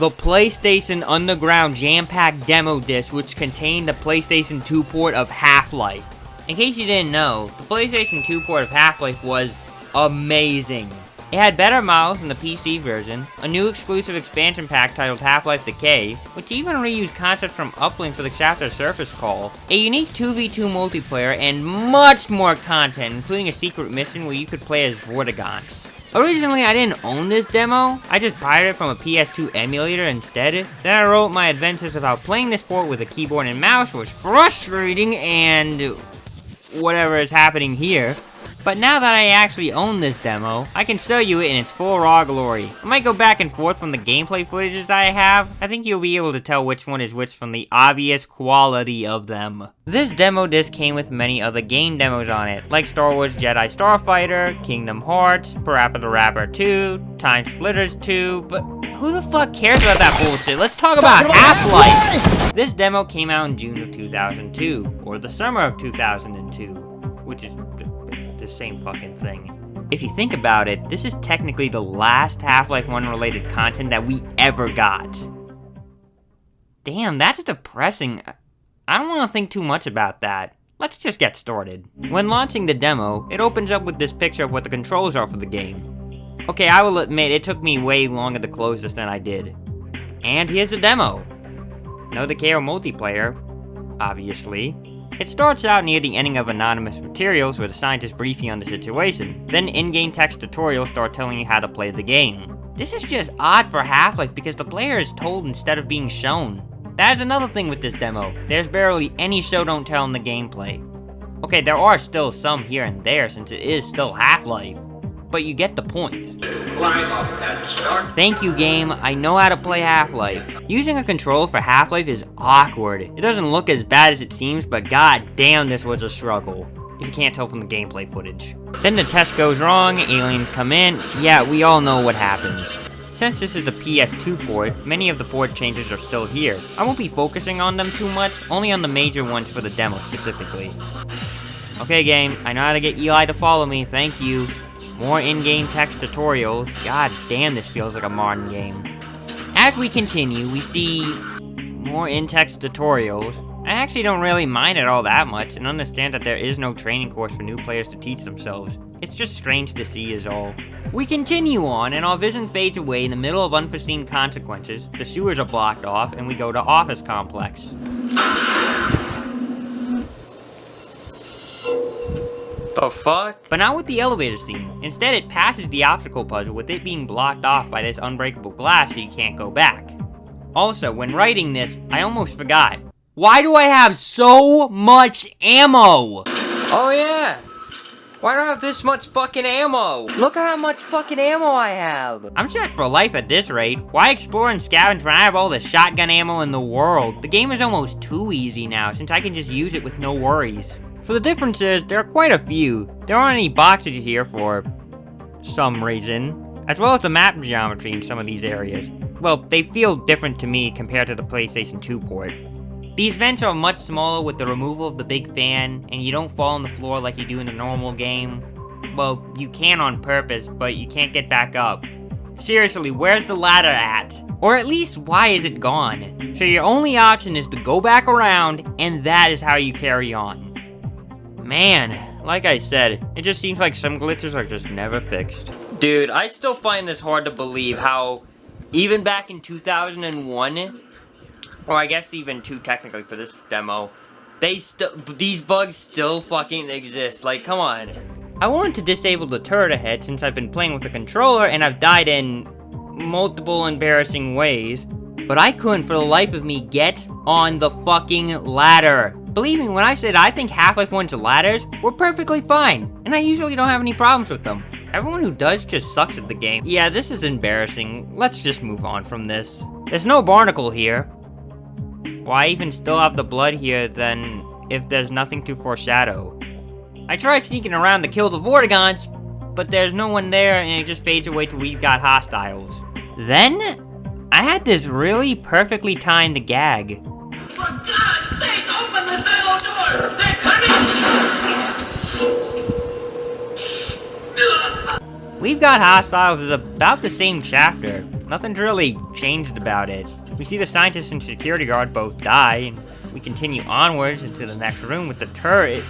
A: The PlayStation Underground Jampack demo disc, which contained the PlayStation 2 port of Half-Life. In case you didn't know, the PlayStation 2 port of Half-Life was amazing. It had better models than the PC version, a new exclusive expansion pack titled Half-Life Decay, which even reused concepts from Uplink for the chapter Surface Call, a unique 2v2 multiplayer, and much more content, including a secret mission where you could play as Vortigons. Originally, I didn't own this demo, I just pirated it from a PS2 emulator instead. Then I wrote my adventures about playing this port with a keyboard and mouse, which was frustrating and whatever is happening here. But now that I actually own this demo, I can show you it in its full raw glory. I might go back and forth from the gameplay footages that I have. I think you'll be able to tell which one is which from the obvious quality of them. This demo disc came with many other game demos on it, like Star Wars Jedi Starfighter, Kingdom Hearts, Parappa the Rapper 2, Time Splitters 2, but who the fuck cares about that bullshit? Let's talk about Half-Life! This demo came out in June of 2002, or the summer of 2002, which is the same fucking thing. If you think about it, this is technically the last Half-Life 1 related content that we ever got. Damn, that's depressing. I don't want to think too much about that. Let's just get started. When launching the demo, it opens up with this picture of what the controls are for the game. Okay, I will admit, it took me way longer to close this than I did. And here's the demo. No Decay or multiplayer, obviously. It starts out near the ending of Anonymous Materials where the scientists brief you on the situation. Then in-game text tutorials start telling you how to play the game. This is just odd for Half-Life because the player is told instead of being shown. That is another thing with this demo. There's barely any show don't tell in the gameplay. Okay, there are still some here and there since it is still Half-Life. But you get the point.
C: Climb up and start.
A: Thank you, game. I know how to play Half-Life. Using a controller for Half-Life is awkward. It doesn't look as bad as it seems, but god damn this was a struggle. If you can't tell from the gameplay footage. Then the test goes wrong, aliens come in. Yeah, we all know what happens. Since this is the PS2 port, many of the port changes are still here. I won't be focusing on them too much, only on the major ones for the demo specifically. Okay game, I know how to get Eli to follow me, thank you. More in-game text tutorials. God damn, this feels like a modern game. As we continue, we see more in-text tutorials. I actually don't really mind it all that much, and understand that there is no training course for new players to teach themselves. It's just strange to see is all. We continue on, and our vision fades away in the middle of unforeseen consequences. The sewers are blocked off, and we go to Office Complex. The fuck? But not with the elevator scene. Instead, it passes the obstacle puzzle with it being blocked off by this unbreakable glass so you can't go back. Also, when writing this, I almost forgot. Why do I have so much ammo? Oh yeah. Why do I have this much fucking ammo? Look at how much fucking ammo I have. I'm set for life at this rate. Why explore and scavenge when I have all the shotgun ammo in the world? The game is almost too easy now since I can just use it with no worries. For the differences, there are quite a few. There aren't any boxes here for some reason, as well as the map geometry in some of these areas. Well, they feel different to me compared to the PlayStation 2 port. These vents are much smaller with the removal of the big fan, and you don't fall on the floor like you do in a normal game. Well, you can on purpose, but you can't get back up. Seriously, where's the ladder at? Or at least, why is it gone? So your only option is to go back around, and that is how you carry on. Man, like I said, it just seems like some glitches are just never fixed. Dude, I still find this hard to believe how, even back in 2001, or I guess even 2 technically for this demo, these bugs still fucking exist. Like, come on. I wanted to disable the turret ahead since I've been playing with the controller and I've died in multiple embarrassing ways, but I couldn't for the life of me get on the fucking ladder. Believe me when I said I think Half-Life 1's ladders were perfectly fine, and I usually don't have any problems with them. Everyone who does just sucks at the game. Yeah, this is embarrassing. Let's just move on from this. There's no barnacle here. Why even still have the blood here then if there's nothing to foreshadow? I tried sneaking around to kill the Vortigons, but there's no one there and it just fades away till we've got hostiles. Then, I had this really perfectly timed gag.
H: For God's sake, open the silo door! They're coming!
A: We've got hostiles is about the same chapter. Nothing's really changed about it. We see the scientist and security guard both die, and we continue onwards into the next room with the turret.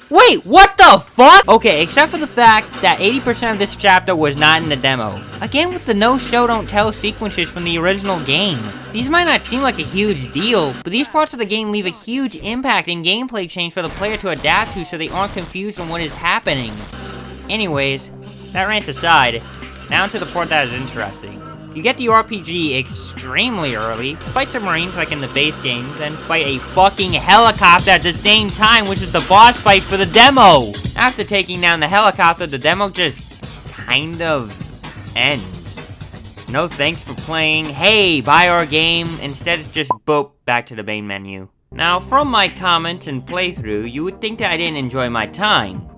A: Wait, what the fuck? Okay, except for the fact that 80% of this chapter was not in the demo. Again with the no show don't tell sequences from the original game. These might not seem like a huge deal, but these parts of the game leave a huge impact in gameplay change for the player to adapt to so they aren't confused on what is happening. Anyways, that rant aside, now to the part that is interesting. You get the RPG extremely early, fight some marines like in the base game, then fight a fucking helicopter at the same time, which is the boss fight for the demo! After taking down the helicopter, the demo just kind of ends. No thanks for playing, hey, buy our game, instead it's just boop, back to the main menu. Now, from my comments and playthrough, you would think that I didn't enjoy my time.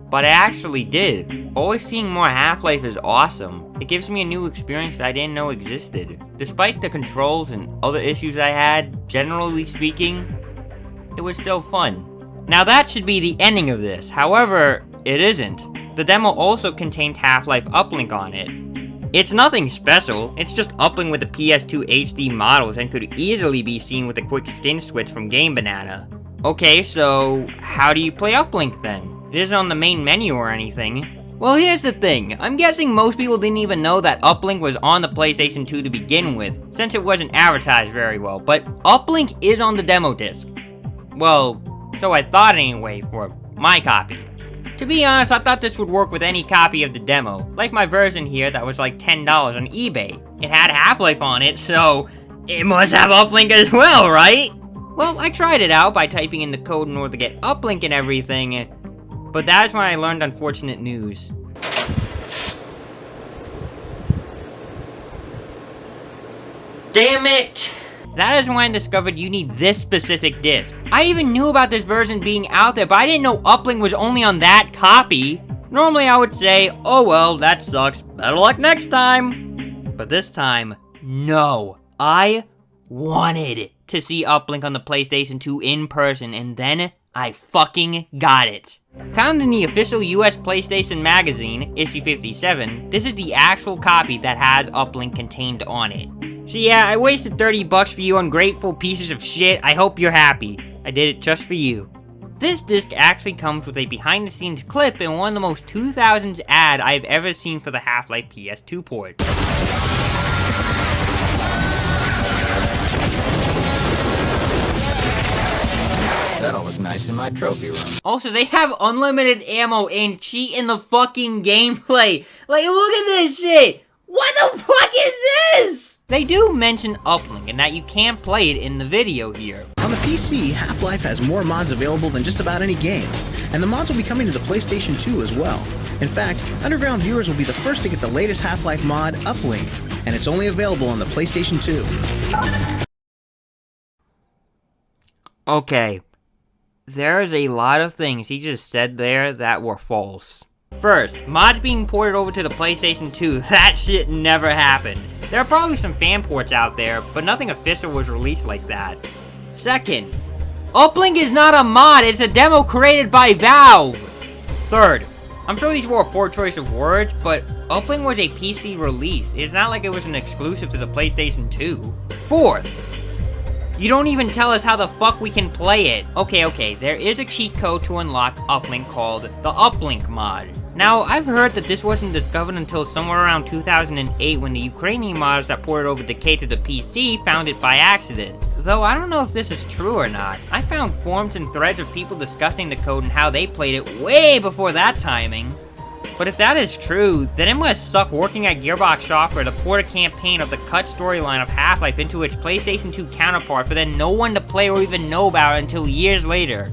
A: But I actually did. Always seeing more Half-Life is awesome. It gives me a new experience that I didn't know existed. Despite the controls and other issues I had, generally speaking, it was still fun. Now that should be the ending of this, however, it isn't. The demo also contains Half-Life Uplink on it. It's nothing special, it's just Uplink with the PS2 HD models and could easily be seen with a quick skin switch from Game Banana. Okay, so how do you play Uplink then? It isn't on the main menu or anything. Well, here's the thing. I'm guessing most people didn't even know that Uplink was on the PlayStation 2 to begin with, since it wasn't advertised very well, but Uplink is on the demo disc. Well, so I thought anyway, for my copy. To be honest, I thought this would work with any copy of the demo, like my version here that was like $10 on eBay. It had Half-Life on it, so it must have Uplink as well, right? Well, I tried it out by typing in the code in order to get Uplink and everything, but that is when I learned unfortunate news. Damn it! That is when I discovered you need this specific disc. I even knew about this version being out there, but I didn't know Uplink was only on that copy. Normally I would say, oh well, that sucks, better luck next time. But this time, no. I wanted to see Uplink on the PlayStation 2 in person, and then I fucking got it. Found in the official US PlayStation magazine, issue 57, this is the actual copy that has Uplink contained on it. So yeah, I wasted $30 for you ungrateful pieces of shit. I hope you're happy. I did it just for you. This disc actually comes with a behind the scenes clip in one of the most 2000s ad I've ever seen for the Half-Life PS2 port.
G: That'll look nice in my trophy room.
A: Also, they have unlimited ammo and cheat in the fucking gameplay. Like, look at this shit! What the fuck is this? They do mention Uplink and that you can't play it in the video here.
K: On the PC, Half-Life has more mods available than just about any game, and the mods will be coming to the PlayStation 2 as well. In fact, Underground viewers will be the first to get the latest Half-Life mod, Uplink, and it's only available on the PlayStation 2.
A: Okay. There's a lot of things he just said there that were false. First, mods being ported over to the PlayStation 2, that shit never happened. There are probably some fan ports out there, but nothing official was released like that. Second, Uplink is not a mod, it's a demo created by Valve. Third, I'm sure these were a poor choice of words, but Uplink was a PC release. It's not like it was an exclusive to the PlayStation 2. Fourth, you don't even tell us how the fuck we can play it. Okay, there is a cheat code to unlock Uplink called the Uplink mod. Now, I've heard that this wasn't discovered until somewhere around 2008 when the Ukrainian modders that ported over Decay to the PC found it by accident. Though I don't know if this is true or not. I found forums and threads of people discussing the code and how they played it way before that timing. But if that is true, then it must suck working at Gearbox Software to port a campaign of the cut storyline of Half-Life into its PlayStation 2 counterpart for then no one to play or even know about it until years later.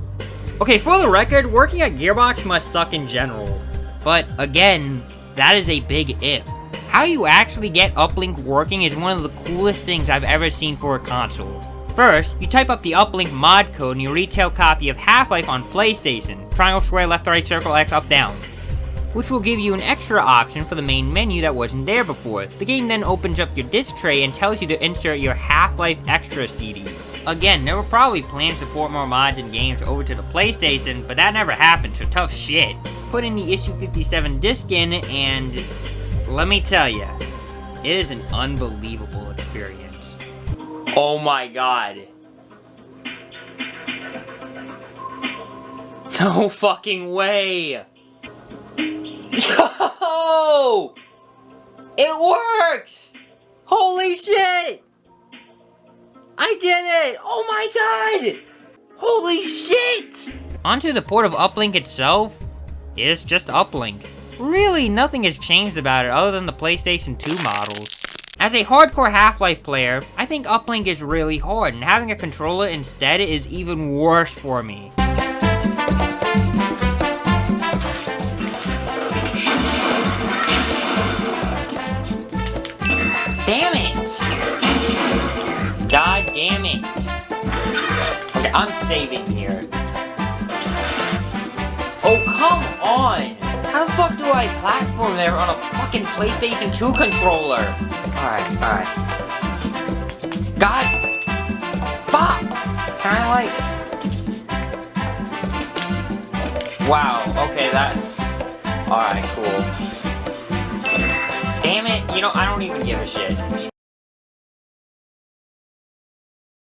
A: Okay, for the record, working at Gearbox must suck in general. But again, that is a big if. How you actually get Uplink working is one of the coolest things I've ever seen for a console. First, you type up the Uplink mod code in your retail copy of Half-Life on PlayStation, triangle, square, left, right, circle, X, up, down, which will give you an extra option for the main menu that wasn't there before. The game then opens up your disc tray and tells you to insert your Half-Life Extra CD. Again, there were probably plans to port more mods and games over to the PlayStation, but that never happened, so tough shit. Put in the issue 57 disc in, and let me tell ya, it is an unbelievable experience. Oh my god. No fucking way! Yo! It works! Holy shit! I did it! Oh my god! Holy shit! Onto the port of Uplink itself, it's just Uplink. Really, nothing has changed about it other than the PlayStation 2 models. As a hardcore Half-Life player, I think Uplink is really hard, and having a controller instead is even worse for me. Damn it! God damn it. Okay, I'm saving here. Oh, come on! How the fuck do I platform there on a fucking PlayStation 2 controller? Alright. God! Fuck! Can I, like... Wow, okay, that... Alright, cool. Damn it, you know, I don't even give a shit.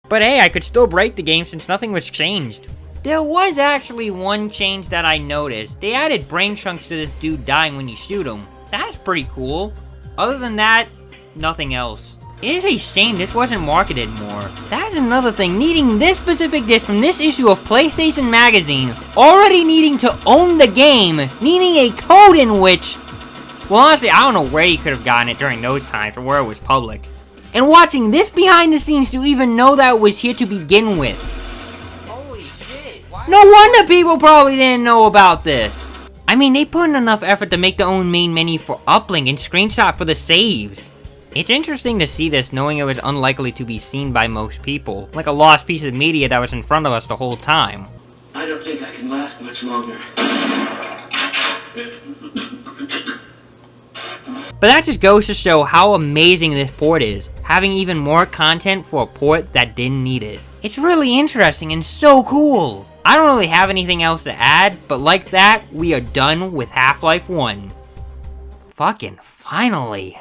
A: But hey, I could still break the game since nothing was changed. There was actually one change that I noticed. They added brain chunks to this dude dying when you shoot him. That's pretty cool. Other than that, nothing else. It is a shame this wasn't marketed more. That's another thing, needing this specific disc from this issue of PlayStation Magazine, already needing to own the game, needing a code in which... Well, honestly, I don't know where you could have gotten it during those times or where it was public. And watching this behind the scenes to even know that it was here to begin with. No wonder people probably didn't know about this. I mean, they put in enough effort to make their own main menu for Uplink and screenshot for the saves. It's interesting to see this knowing it was unlikely to be seen by most people, like a lost piece of media that was in front of us the whole time.
H: I don't think I can last much longer.
A: But that just goes to show how amazing this port is, having even more content for a port that didn't need it. It's really interesting and so cool. I don't really have anything else to add, but like that, we are done with Half-Life 1. Fucking finally.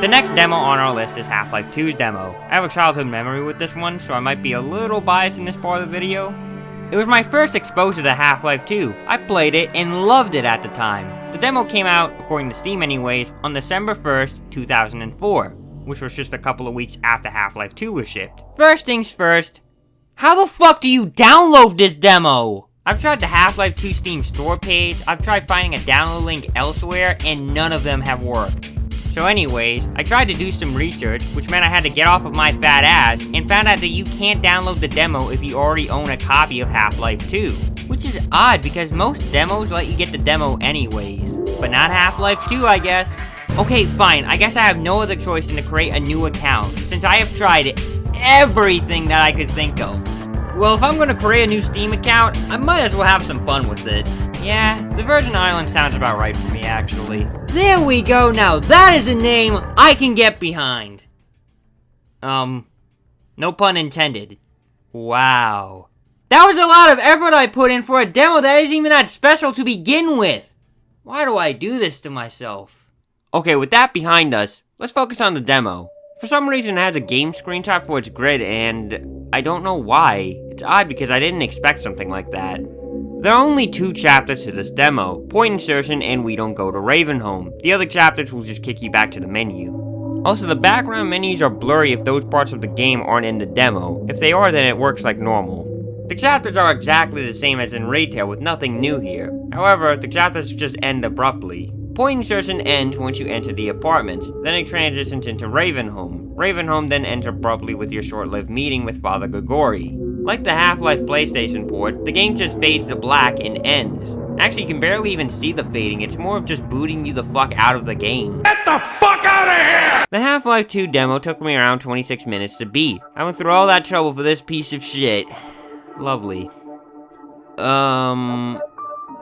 A: The next demo on our list is Half-Life 2's demo. I have a childhood memory with this one, so I might be a little biased in this part of the video. It was my first exposure to Half-Life 2. I played it and loved it at the time. The demo came out, according to Steam anyways, on December 1st, 2004, which was just a couple of weeks after Half-Life 2 was shipped. First things first, how the fuck do you download this demo? I've tried the Half-Life 2 Steam store page, I've tried finding a download link elsewhere, and none of them have worked. So anyways, I tried to do some research, which meant I had to get off of my fat ass, and found out that you can't download the demo if you already own a copy of Half-Life 2. Which is odd, because most demos let you get the demo anyways. But not Half-Life 2, I guess. Okay, fine. I guess I have no other choice than to create a new account, since I have tried everything that I could think of. Well, if I'm gonna create a new Steam account, I might as well have some fun with it. Yeah, the Virgin Islands sounds about right for me, actually. There we go, now that is a name I can get behind. No pun intended. Wow. That was a lot of effort I put in for a demo that isn't even that special to begin with. Why do I do this to myself? Okay, with that behind us, let's focus on the demo. For some reason it has a game screenshot for its grid, and I don't know why. It's odd because I didn't expect something like that. There are only 2 chapters to this demo, point insertion and we don't go to Ravenholm. The other chapters will just kick you back to the menu. Also, the background menus are blurry if those parts of the game aren't in the demo. If they are, then it works like normal. The chapters are exactly the same as in retail, with nothing new here. However, the chapters just end abruptly. Point insertion ends once you enter the apartment, then it transitions into Ravenholm. Ravenholm then ends abruptly with your short-lived meeting with Father Grigori. Like the Half-Life PlayStation port, the game just fades to black and ends. Actually, you can barely even see the fading, it's more of just booting you the fuck out of the game.
C: Get the fuck out of here!
A: The Half-Life 2 demo took me around 26 minutes to beat. I went through all that trouble for this piece of shit. Lovely. I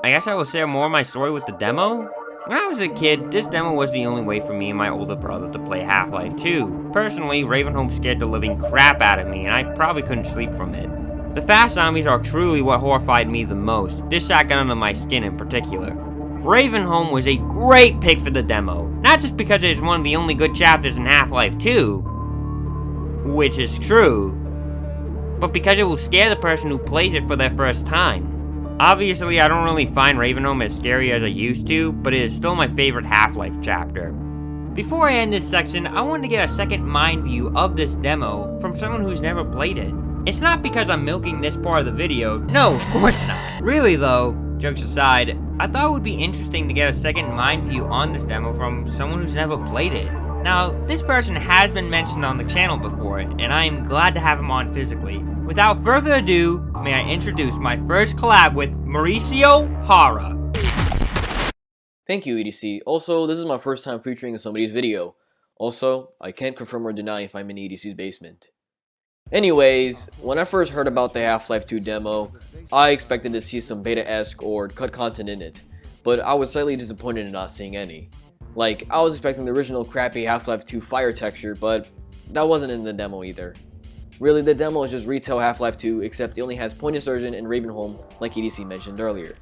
A: guess I will share more of my story with the demo? When I was a kid, this demo was the only way for me and my older brother to play Half-Life 2. Personally, Ravenholm scared the living crap out of me, and I probably couldn't sleep from it. The fast zombies are truly what horrified me the most, this shot got under my skin in particular. Ravenholm was a great pick for the demo, not just because it is one of the only good chapters in Half-Life 2, which is true, but because it will scare the person who plays it for their first time. Obviously, I don't really find Ravenholm as scary as I used to, but it is still my favorite Half-Life chapter. Before I end this section, I wanted to get a second mind view of this demo from someone who's never played it. It's not because I'm milking this part of the video, no, of course not. Really though, jokes aside, I thought it would be interesting to get a second mind view on this demo from someone who's never played it. Now, this person has been mentioned on the channel before, and I am glad to have him on physically. Without further ado, may I introduce my first collab with Mauricio Hara.
L: Thank you, EDC. Also, this is my first time featuring in somebody's video. Also, I can't confirm or deny if I'm in EDC's basement. Anyways, when I first heard about the Half-Life 2 demo, I expected to see some beta-esque or cut content in it, but I was slightly disappointed in not seeing any. Like, I was expecting the original crappy Half-Life 2 fire texture, but that wasn't in the demo either. Really, the demo is just retail Half-Life 2, except it only has point insertion and Ravenholm, like EDC mentioned earlier.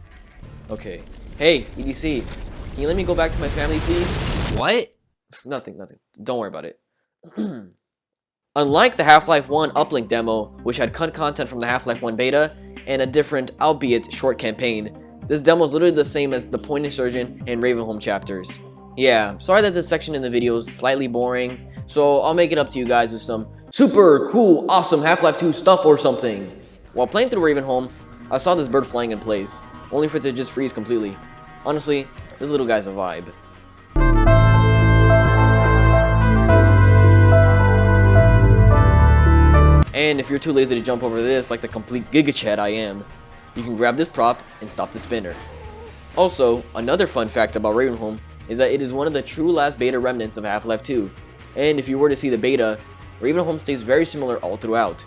L: Okay. Hey, EDC, can you let me go back to my family, please?
A: What?
L: Nothing. Don't worry about it. Unlike the Half-Life 1 Uplink demo, which had cut content from the Half-Life 1 beta, and a different, albeit short campaign, this demo is literally the same as the point insurgent and Ravenholm chapters. Yeah, sorry that this section in the video is slightly boring, so I'll make it up to you guys with some super cool, awesome Half-Life 2 stuff or something. While playing through Ravenholm, I saw this bird flying in place, only for it to just freeze completely. Honestly, this little guy's a vibe. And if you're too lazy to jump over this like the complete gigachad I am, you can grab this prop and stop the spinner. Also, another fun fact about Ravenholm is that it is one of the true last beta remnants of Half-Life 2, and if you were to see the beta, Ravenholm stays very similar all throughout,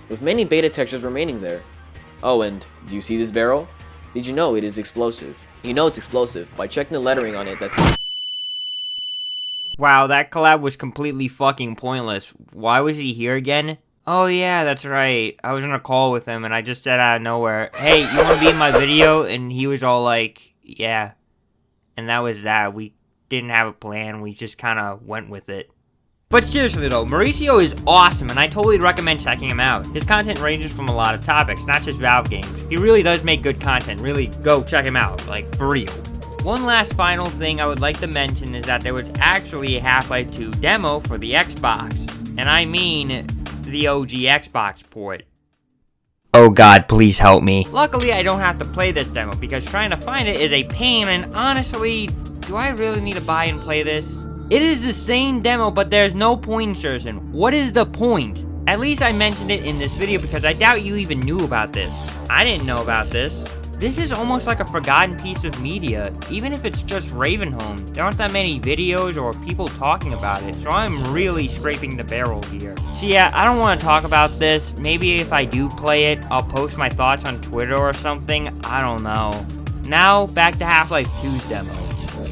L: with many beta textures remaining there. Oh, and do you see this barrel? Did you know it is explosive? You know it's explosive by checking the lettering on it that says...
A: Wow, that collab was completely fucking pointless. Why was he here again? Oh yeah, that's right. I was on a call with him and I just said out of nowhere, hey, you want to be in my video? And he was all like, yeah. And that was that. We didn't have a plan. We just kind of went with it. But seriously though, Mauricio is awesome and I totally recommend checking him out. His content ranges from a lot of topics, not just Valve games. He really does make good content. Really, go check him out. Like, for real. One last final thing I would like to mention is that there was actually a Half-Life 2 demo for the Xbox. And I mean... the OG Xbox port. Oh god, please help me. Luckily, I don't have to play this demo because trying to find it is a pain, and honestly, do I really need to buy and play this? It is the same demo, but there's no point insertion. What is the point? At least I mentioned it in this video because I doubt you even knew about this. I didn't know about this. This is almost like a forgotten piece of media, even if it's just Ravenholm. There aren't that many videos or people talking about it, so I'm really scraping the barrel here. So yeah, I don't want to talk about this. Maybe if I do play it, I'll post my thoughts on Twitter or something. I don't know. Now, back to Half-Life 2's demo.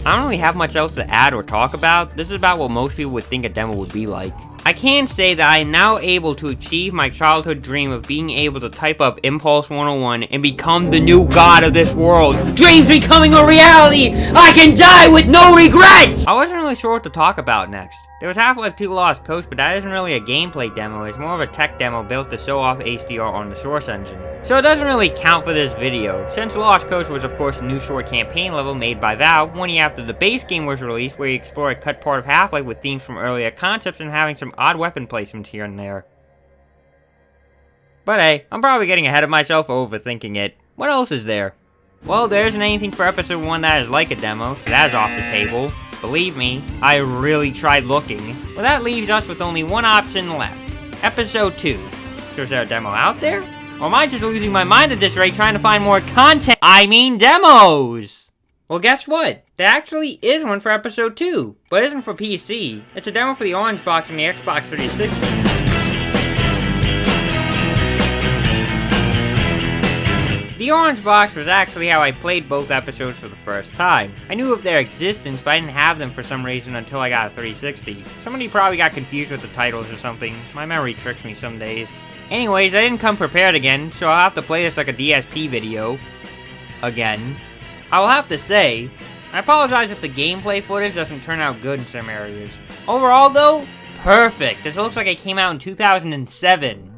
A: I don't really have much else to add or talk about. This is about what most people would think a demo would be like. I can say that I am now able to achieve my childhood dream of being able to type up Impulse 101 and become the new god of this world. Dreams becoming a reality! I can die with no regrets! I wasn't really sure what to talk about next. There was Half-Life 2 Lost Coast, but that isn't really a gameplay demo, it's more of a tech demo built to show off HDR on the Source engine. So it doesn't really count for this video, since Lost Coast was of course a new short campaign level made by Valve 1 year after the base game was released, where you explore a cut part of Half-Life with themes from earlier concepts and having some odd weapon placements here and there. But hey, I'm probably getting ahead of myself overthinking it. What else is there? Well, there isn't anything for episode 1 that is like a demo, so that's off the table. Believe me, I really tried looking. Well, that leaves us with only one option left. Episode 2. So is there a demo out there? Or am I just losing my mind at this rate trying to find more content? I mean demos! Well, guess what? There actually is one for episode 2, but it isn't for PC. It's a demo for the Orange Box and the Xbox 360. The Orange Box was actually how I played both episodes for the first time. I knew of their existence, but I didn't have them for some reason until I got a 360. Somebody probably got confused with the titles or something. My memory tricks me some days. Anyways, I didn't come prepared again, so I'll have to play this like a DSP video. Again. I will have to say, I apologize if the gameplay footage doesn't turn out good in some areas. Overall though, perfect. This looks like it came out in 2007.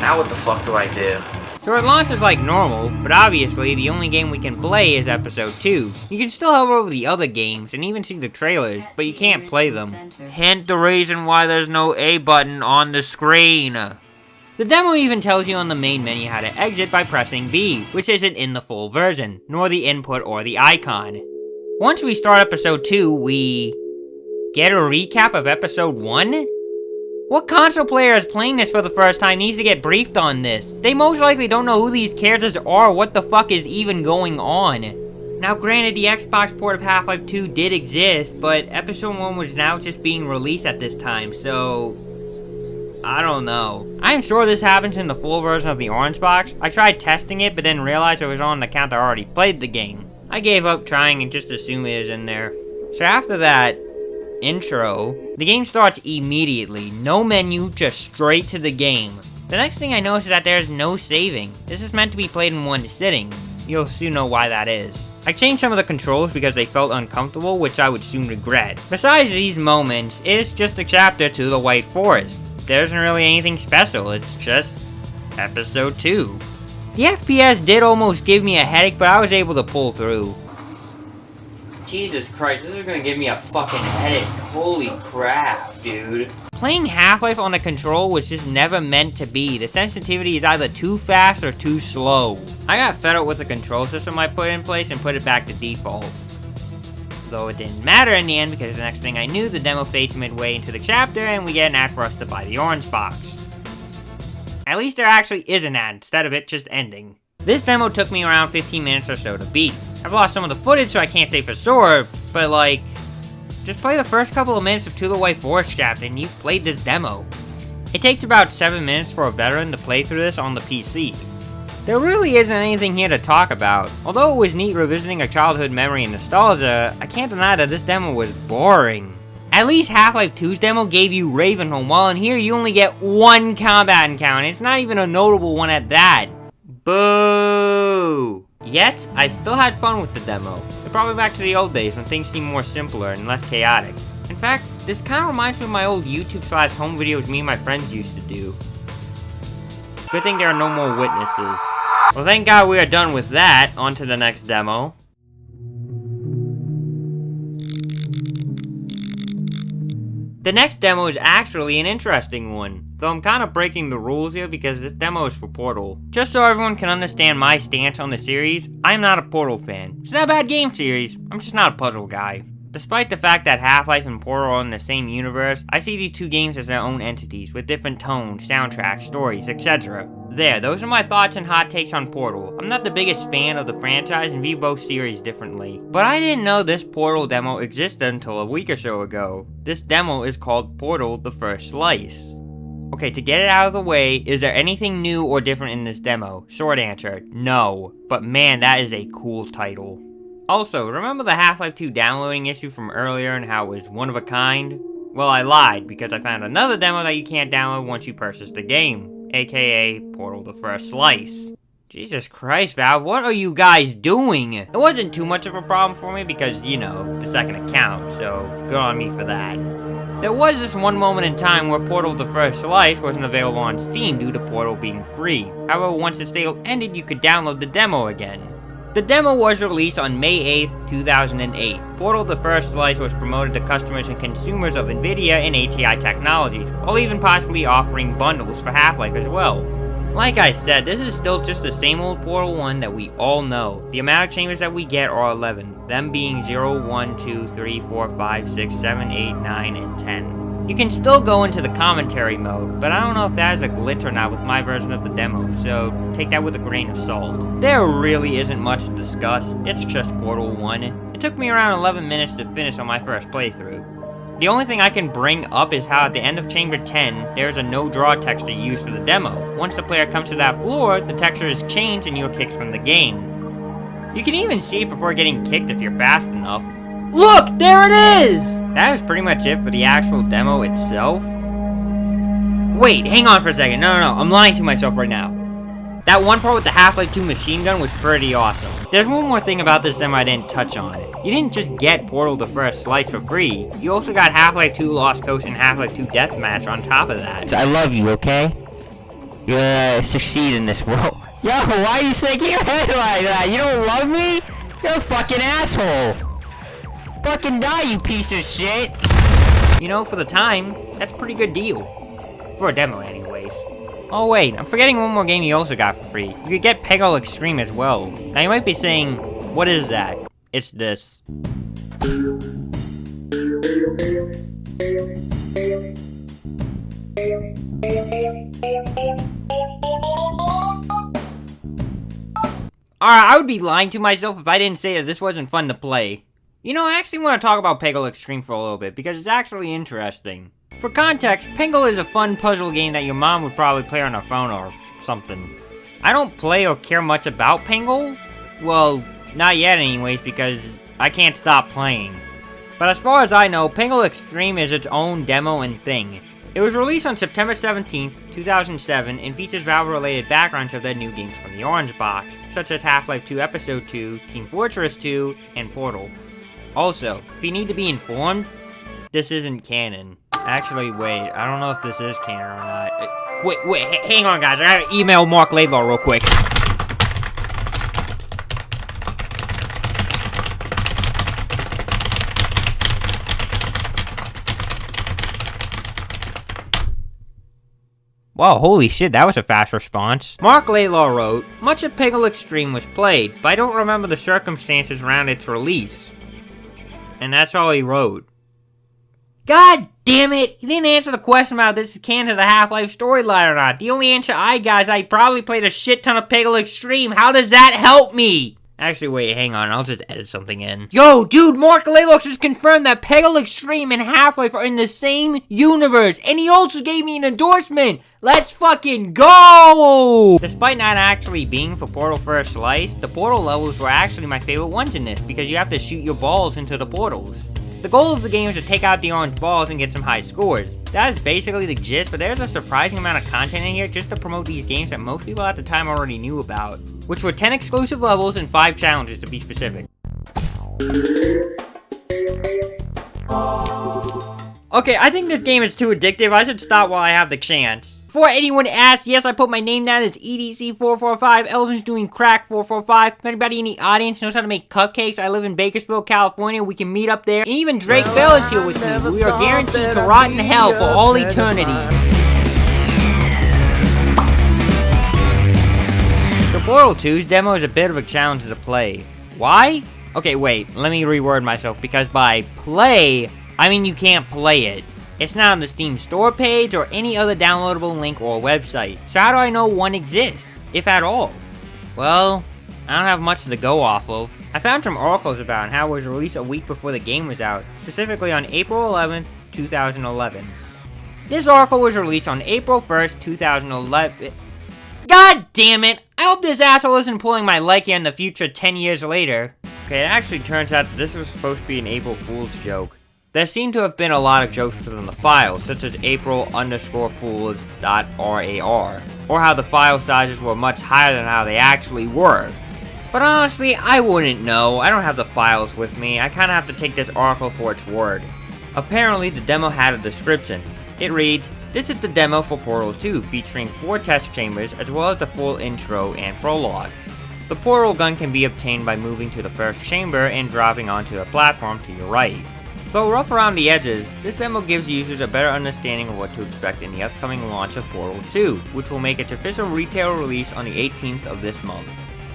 M: Now what the fuck do I do?
A: So it launches like normal, but obviously the only game we can play is episode 2. You can still hover over the other games and even see the trailers, but you can't play them. Hint the reason why there's no A button on the screen. The demo even tells you on the main menu how to exit by pressing B, which isn't in the full version, nor the input or the icon. Once we start episode 2, we get a recap of episode 1? What console player is playing this for the first time needs to get briefed on this? They most likely don't know who these characters are or what the fuck is even going on. Now granted, the Xbox port of Half-Life 2 did exist, but episode 1 was now just being released at this time, so I don't know. I'm sure this happens in the full version of the Orange Box. I tried testing it, but then realized it was on the account I already played the game. I gave up trying and just assumed it is in there. So after that intro, the game starts immediately. No menu, just straight to the game. The next thing I noticed is that there's no saving. This is meant to be played in one sitting. You'll soon know why that is. I changed some of the controls because they felt uncomfortable, which I would soon regret. Besides these moments, it's just a chapter to the White Forest. There isn't really anything special, it's just episode 2. The FPS did almost give me a headache, but I was able to pull through. Jesus Christ, this is gonna give me a fucking headache. Holy crap, dude. Playing Half-Life on the control was just never meant to be. The sensitivity is either too fast or too slow. I got fed up with the control system I put in place and put it back to default. Though it didn't matter in the end, because the next thing I knew, the demo fades midway into the chapter and we get an ad for us to buy the Orange Box. At least there actually is an ad, instead of it just ending. This demo took me around 15 minutes or so to beat. I've lost some of the footage, so I can't say for sure, but like, just play the first couple of minutes of To the White Forest chapter and you've played this demo. It takes about 7 minutes for a veteran to play through this on the PC. There really isn't anything here to talk about. Although it was neat revisiting a childhood memory and nostalgia, I can't deny that this demo was boring. At least Half-Life 2's demo gave you Ravenholm, while in here you only get one combat encounter. It's not even a notable one at that. Boo! Yet, I still had fun with the demo. It brought me back to the old days when things seemed more simpler and less chaotic. In fact, this kind of reminds me of my old YouTube/home videos me and my friends used to do. Good thing there are no more witnesses. Well, thank God we are done with that. On to the next demo. The next demo is actually an interesting one, though I'm kind of breaking the rules here because this demo is for Portal. Just so everyone can understand my stance on the series, I'm not a Portal fan. It's not a bad game series, I'm just not a puzzle guy. Despite the fact that Half-Life and Portal are in the same universe, I see these two games as their own entities, with different tones, soundtracks, stories, etc. There, those are my thoughts and hot takes on Portal. I'm not the biggest fan of the franchise and view both series differently. But I didn't know this Portal demo existed until a week or so ago. This demo is called Portal: The First Slice. Okay, to get it out of the way, is there anything new or different in this demo? Short answer, no. But man, that is a cool title. Also, remember the Half-Life 2 downloading issue from earlier and how it was one of a kind? Well, I lied, because I found another demo that you can't download once you purchase the game, aka Portal: The First Slice. Jesus Christ, Valve, what are you guys doing? It wasn't too much of a problem for me because, you know, the second account, so good on me for that. There was this one moment in time where Portal: The First Slice wasn't available on Steam due to Portal being free. However, once the sale ended, you could download the demo again. The demo was released on May 8th, 2008. Portal: The First Slice was promoted to customers and consumers of Nvidia and ATI technologies, while even possibly offering bundles for Half-Life as well. Like I said, this is still just the same old Portal 1 that we all know. The amount of chambers that we get are 11, them being 0, 1, 2, 3, 4, 5, 6, 7, 8, 9, and 10. You can still go into the commentary mode, but I don't know if that is a glitch or not with my version of the demo, so take that with a grain of salt. There really isn't much to discuss, it's just Portal 1. It took me around 11 minutes to finish on my first playthrough. The only thing I can bring up is how at the end of Chamber 10, there's a no-draw texture used for the demo. Once the player comes to that floor, the texture is changed and you're kicked from the game. You can even see it before getting kicked if you're fast enough. Look! There it is! That is pretty much it for the actual demo itself. Wait, hang on for a second. No, I'm lying to myself right now. That one part with the Half-Life 2 machine gun was pretty awesome. There's one more thing about this demo I didn't touch on. You didn't just get Portal: The First Slice for free, you also got Half-Life 2 Lost Coast and Half-Life 2 Deathmatch on top of that.
I: I love you, okay? You're gonna succeed in this world. Yo, why are you shaking your head like that? You don't love me? You're a fucking asshole. Fucking die, you piece of shit.
A: You know, for the time, that's a pretty good deal. For a demo, anyways. Oh wait, I'm forgetting one more game you also got for free. You could get Peggle Extreme as well. Now you might be saying, what is that? It's this. Alright, I would be lying to myself if I didn't say that this wasn't fun to play. You know, I actually want to talk about Peggle Extreme for a little bit, because it's actually interesting. For context, Peggle is a fun puzzle game that your mom would probably play on her phone or something. I don't play or care much about Peggle. Well, not yet anyways, because I can't stop playing. But as far as I know, Peggle Extreme is its own demo and thing. It was released on September 17th, 2007, and features Valve-related backgrounds of their new games from the Orange Box, such as Half-Life 2 Episode 2, Team Fortress 2, and Portal. Also, if you need to be informed, this isn't canon. Actually, wait, I don't know if this is canon or not. Wait, hang on guys, I gotta email Mark Laidlaw real quick. Wow, holy shit, that was a fast response. Mark Laidlaw wrote, much of Peggle Extreme was played, but I don't remember the circumstances around its release. And that's all he wrote. God damn it! He didn't answer the question about if this is canon to the Half-Life storyline or not. The only answer I got is I probably played a shit ton of Peggle Extreme. How does that help me? Actually, wait, hang on. I'll just edit something in. Yo, dude, Mark Laidlaw just confirmed that Peggle Extreme and Half-Life are in the same universe. And he also gave me an endorsement. Let's fucking go! Despite not actually being for Portal First Slice, the Portal levels were actually my favorite ones in this because you have to shoot your balls into the portals. The goal of the game is to take out the orange balls and get some high scores. That is basically the gist, but there's a surprising amount of content in here just to promote these games that most people at the time already knew about, which were 10 exclusive levels and 5 challenges to be specific. Okay, I think this game is too addictive. I should stop while I have the chance. Before anyone asks, yes, I put my name down as EDC445, Elephant's doing crack 445. If anybody in the audience knows how to make cupcakes, I live in Bakersfield, California. We can meet up there. And even Drake Bell is here with me. We are guaranteed to rot in hell for all eternity. So Portal 2's demo is a bit of a challenge to play. Why? Okay, wait, let me reword myself, because by play, I mean you can't play it. It's not on the Steam store page or any other downloadable link or website. So how do I know one exists, if at all? Well, I don't have much to go off of. I found some articles about how it was released a week before the game was out, specifically on April 11th, 2011. This article was released on April 1st, 2011. God damn it! I hope this asshole isn't pulling my leg here in the future 10 years later. Okay, it actually turns out that this was supposed to be an April Fool's joke. There seem to have been a lot of jokes within the file, such as April_Fools.rar, or how the file sizes were much higher than how they actually were. But honestly, I wouldn't know. I don't have the files with me. I kinda have to take this article for its word. Apparently, the demo had a description. It reads, "This is the demo for Portal 2, featuring 4 test chambers, as well as the full intro and prologue. The portal gun can be obtained by moving to the first chamber and dropping onto the platform to your right. Though rough around the edges, this demo gives users a better understanding of what to expect in the upcoming launch of Portal 2, which will make its official retail release on the 18th of this month."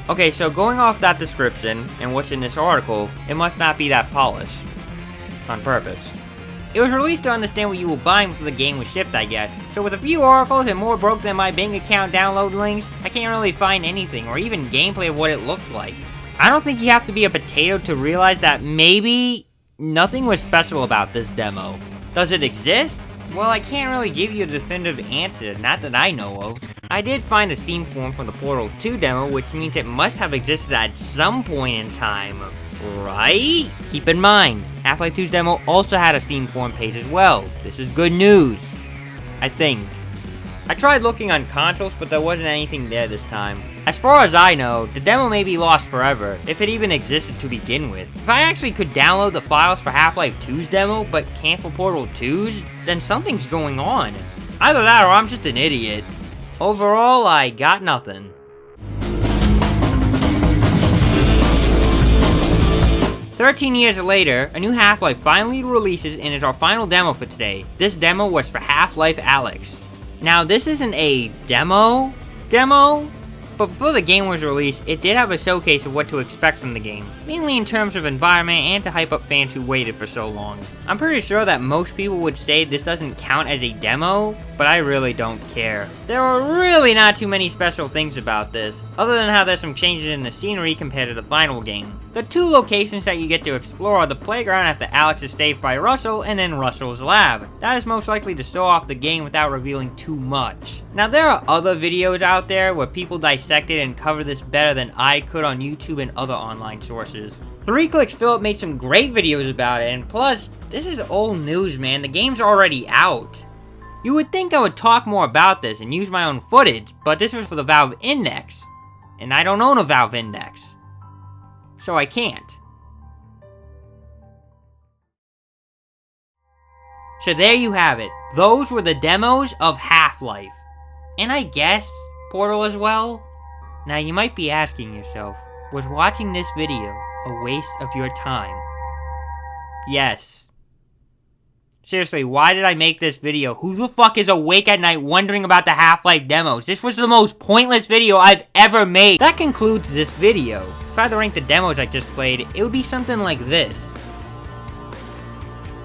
A: Okay, so going off that description, and what's in this article, it must not be that polished. On purpose. It was released to understand what you were buying before the game was shipped, I guess. So with a few articles and more broke than my bank account download links, I can't really find anything, or even gameplay of what it looked like. I don't think you have to be a potato to realize that maybe nothing was special about this demo. Does it exist? Well, I can't really give you a definitive answer, not that I know of. I did find a Steam form for the Portal 2 demo, which means it must have existed at some point in time, right? Keep in mind, Half-Life 2's demo also had a Steam forum page as well. This is good news, I think. I tried looking on consoles, but there wasn't anything there this time. As far as I know, the demo may be lost forever, if it even existed to begin with. If I actually could download the files for Half-Life 2's demo, but can't for Portal 2's, then something's going on. Either that or I'm just an idiot. Overall, I got nothing. 13 years later, a new Half-Life finally releases and is our final demo for today. This demo was for Half-Life Alyx. Now, this isn't a demo, but before the game was released, it did have a showcase of what to expect from the game, mainly in terms of environment and to hype up fans who waited for so long. I'm pretty sure that most people would say this doesn't count as a demo, but I really don't care. There are really not too many special things about this, other than how there's some changes in the scenery compared to the final game. The 2 locations that you get to explore are the playground after Alyx is saved by Russell, and then Russell's lab. That is most likely to show off the game without revealing too much. Now, there are other videos out there where people dissect it and cover this better than I could on YouTube and other online sources. 3 Clicks Philip made some great videos about it, and plus, this is old news, man. The game's already out. You would think I would talk more about this and use my own footage, but this was for the Valve Index, and I don't own a Valve Index, so I can't. So there you have it. Those were the demos of Half-Life. And I guess Portal as well. Now you might be asking yourself, was watching this video a waste of your time? Yes. Seriously, why did I make this video? Who the fuck is awake at night wondering about the Half-Life demos? This was the most pointless video I've ever made. That concludes this video. If I had to rank the demos I just played, it would be something like this.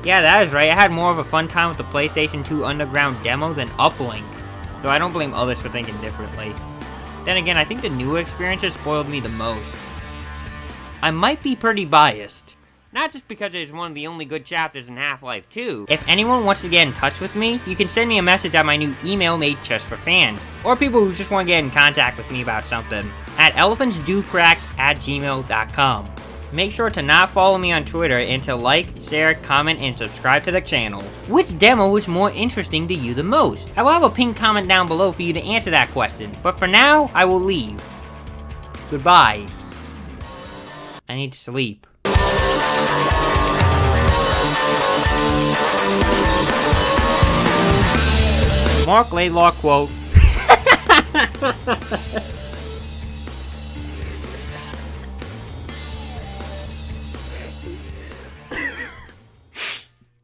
A: Yeah, that is right. I had more of a fun time with the PlayStation 2 Underground demo than Uplink. Though I don't blame others for thinking differently. Then again, I think the newer experiences spoiled me the most. I might be pretty biased. Not just because it is one of the only good chapters in Half-Life 2. If anyone wants to get in touch with me, you can send me a message at my new email made just for fans. Or people who just want to get in contact with me about something. At elephantsdocrack@gmail.com. Make sure to not follow me on Twitter and to like, share, comment, and subscribe to the channel. Which demo was more interesting to you the most? I will have a pinned comment down below for you to answer that question. But for now, I will leave. Goodbye. I need to sleep. Mark Laidlaw quote.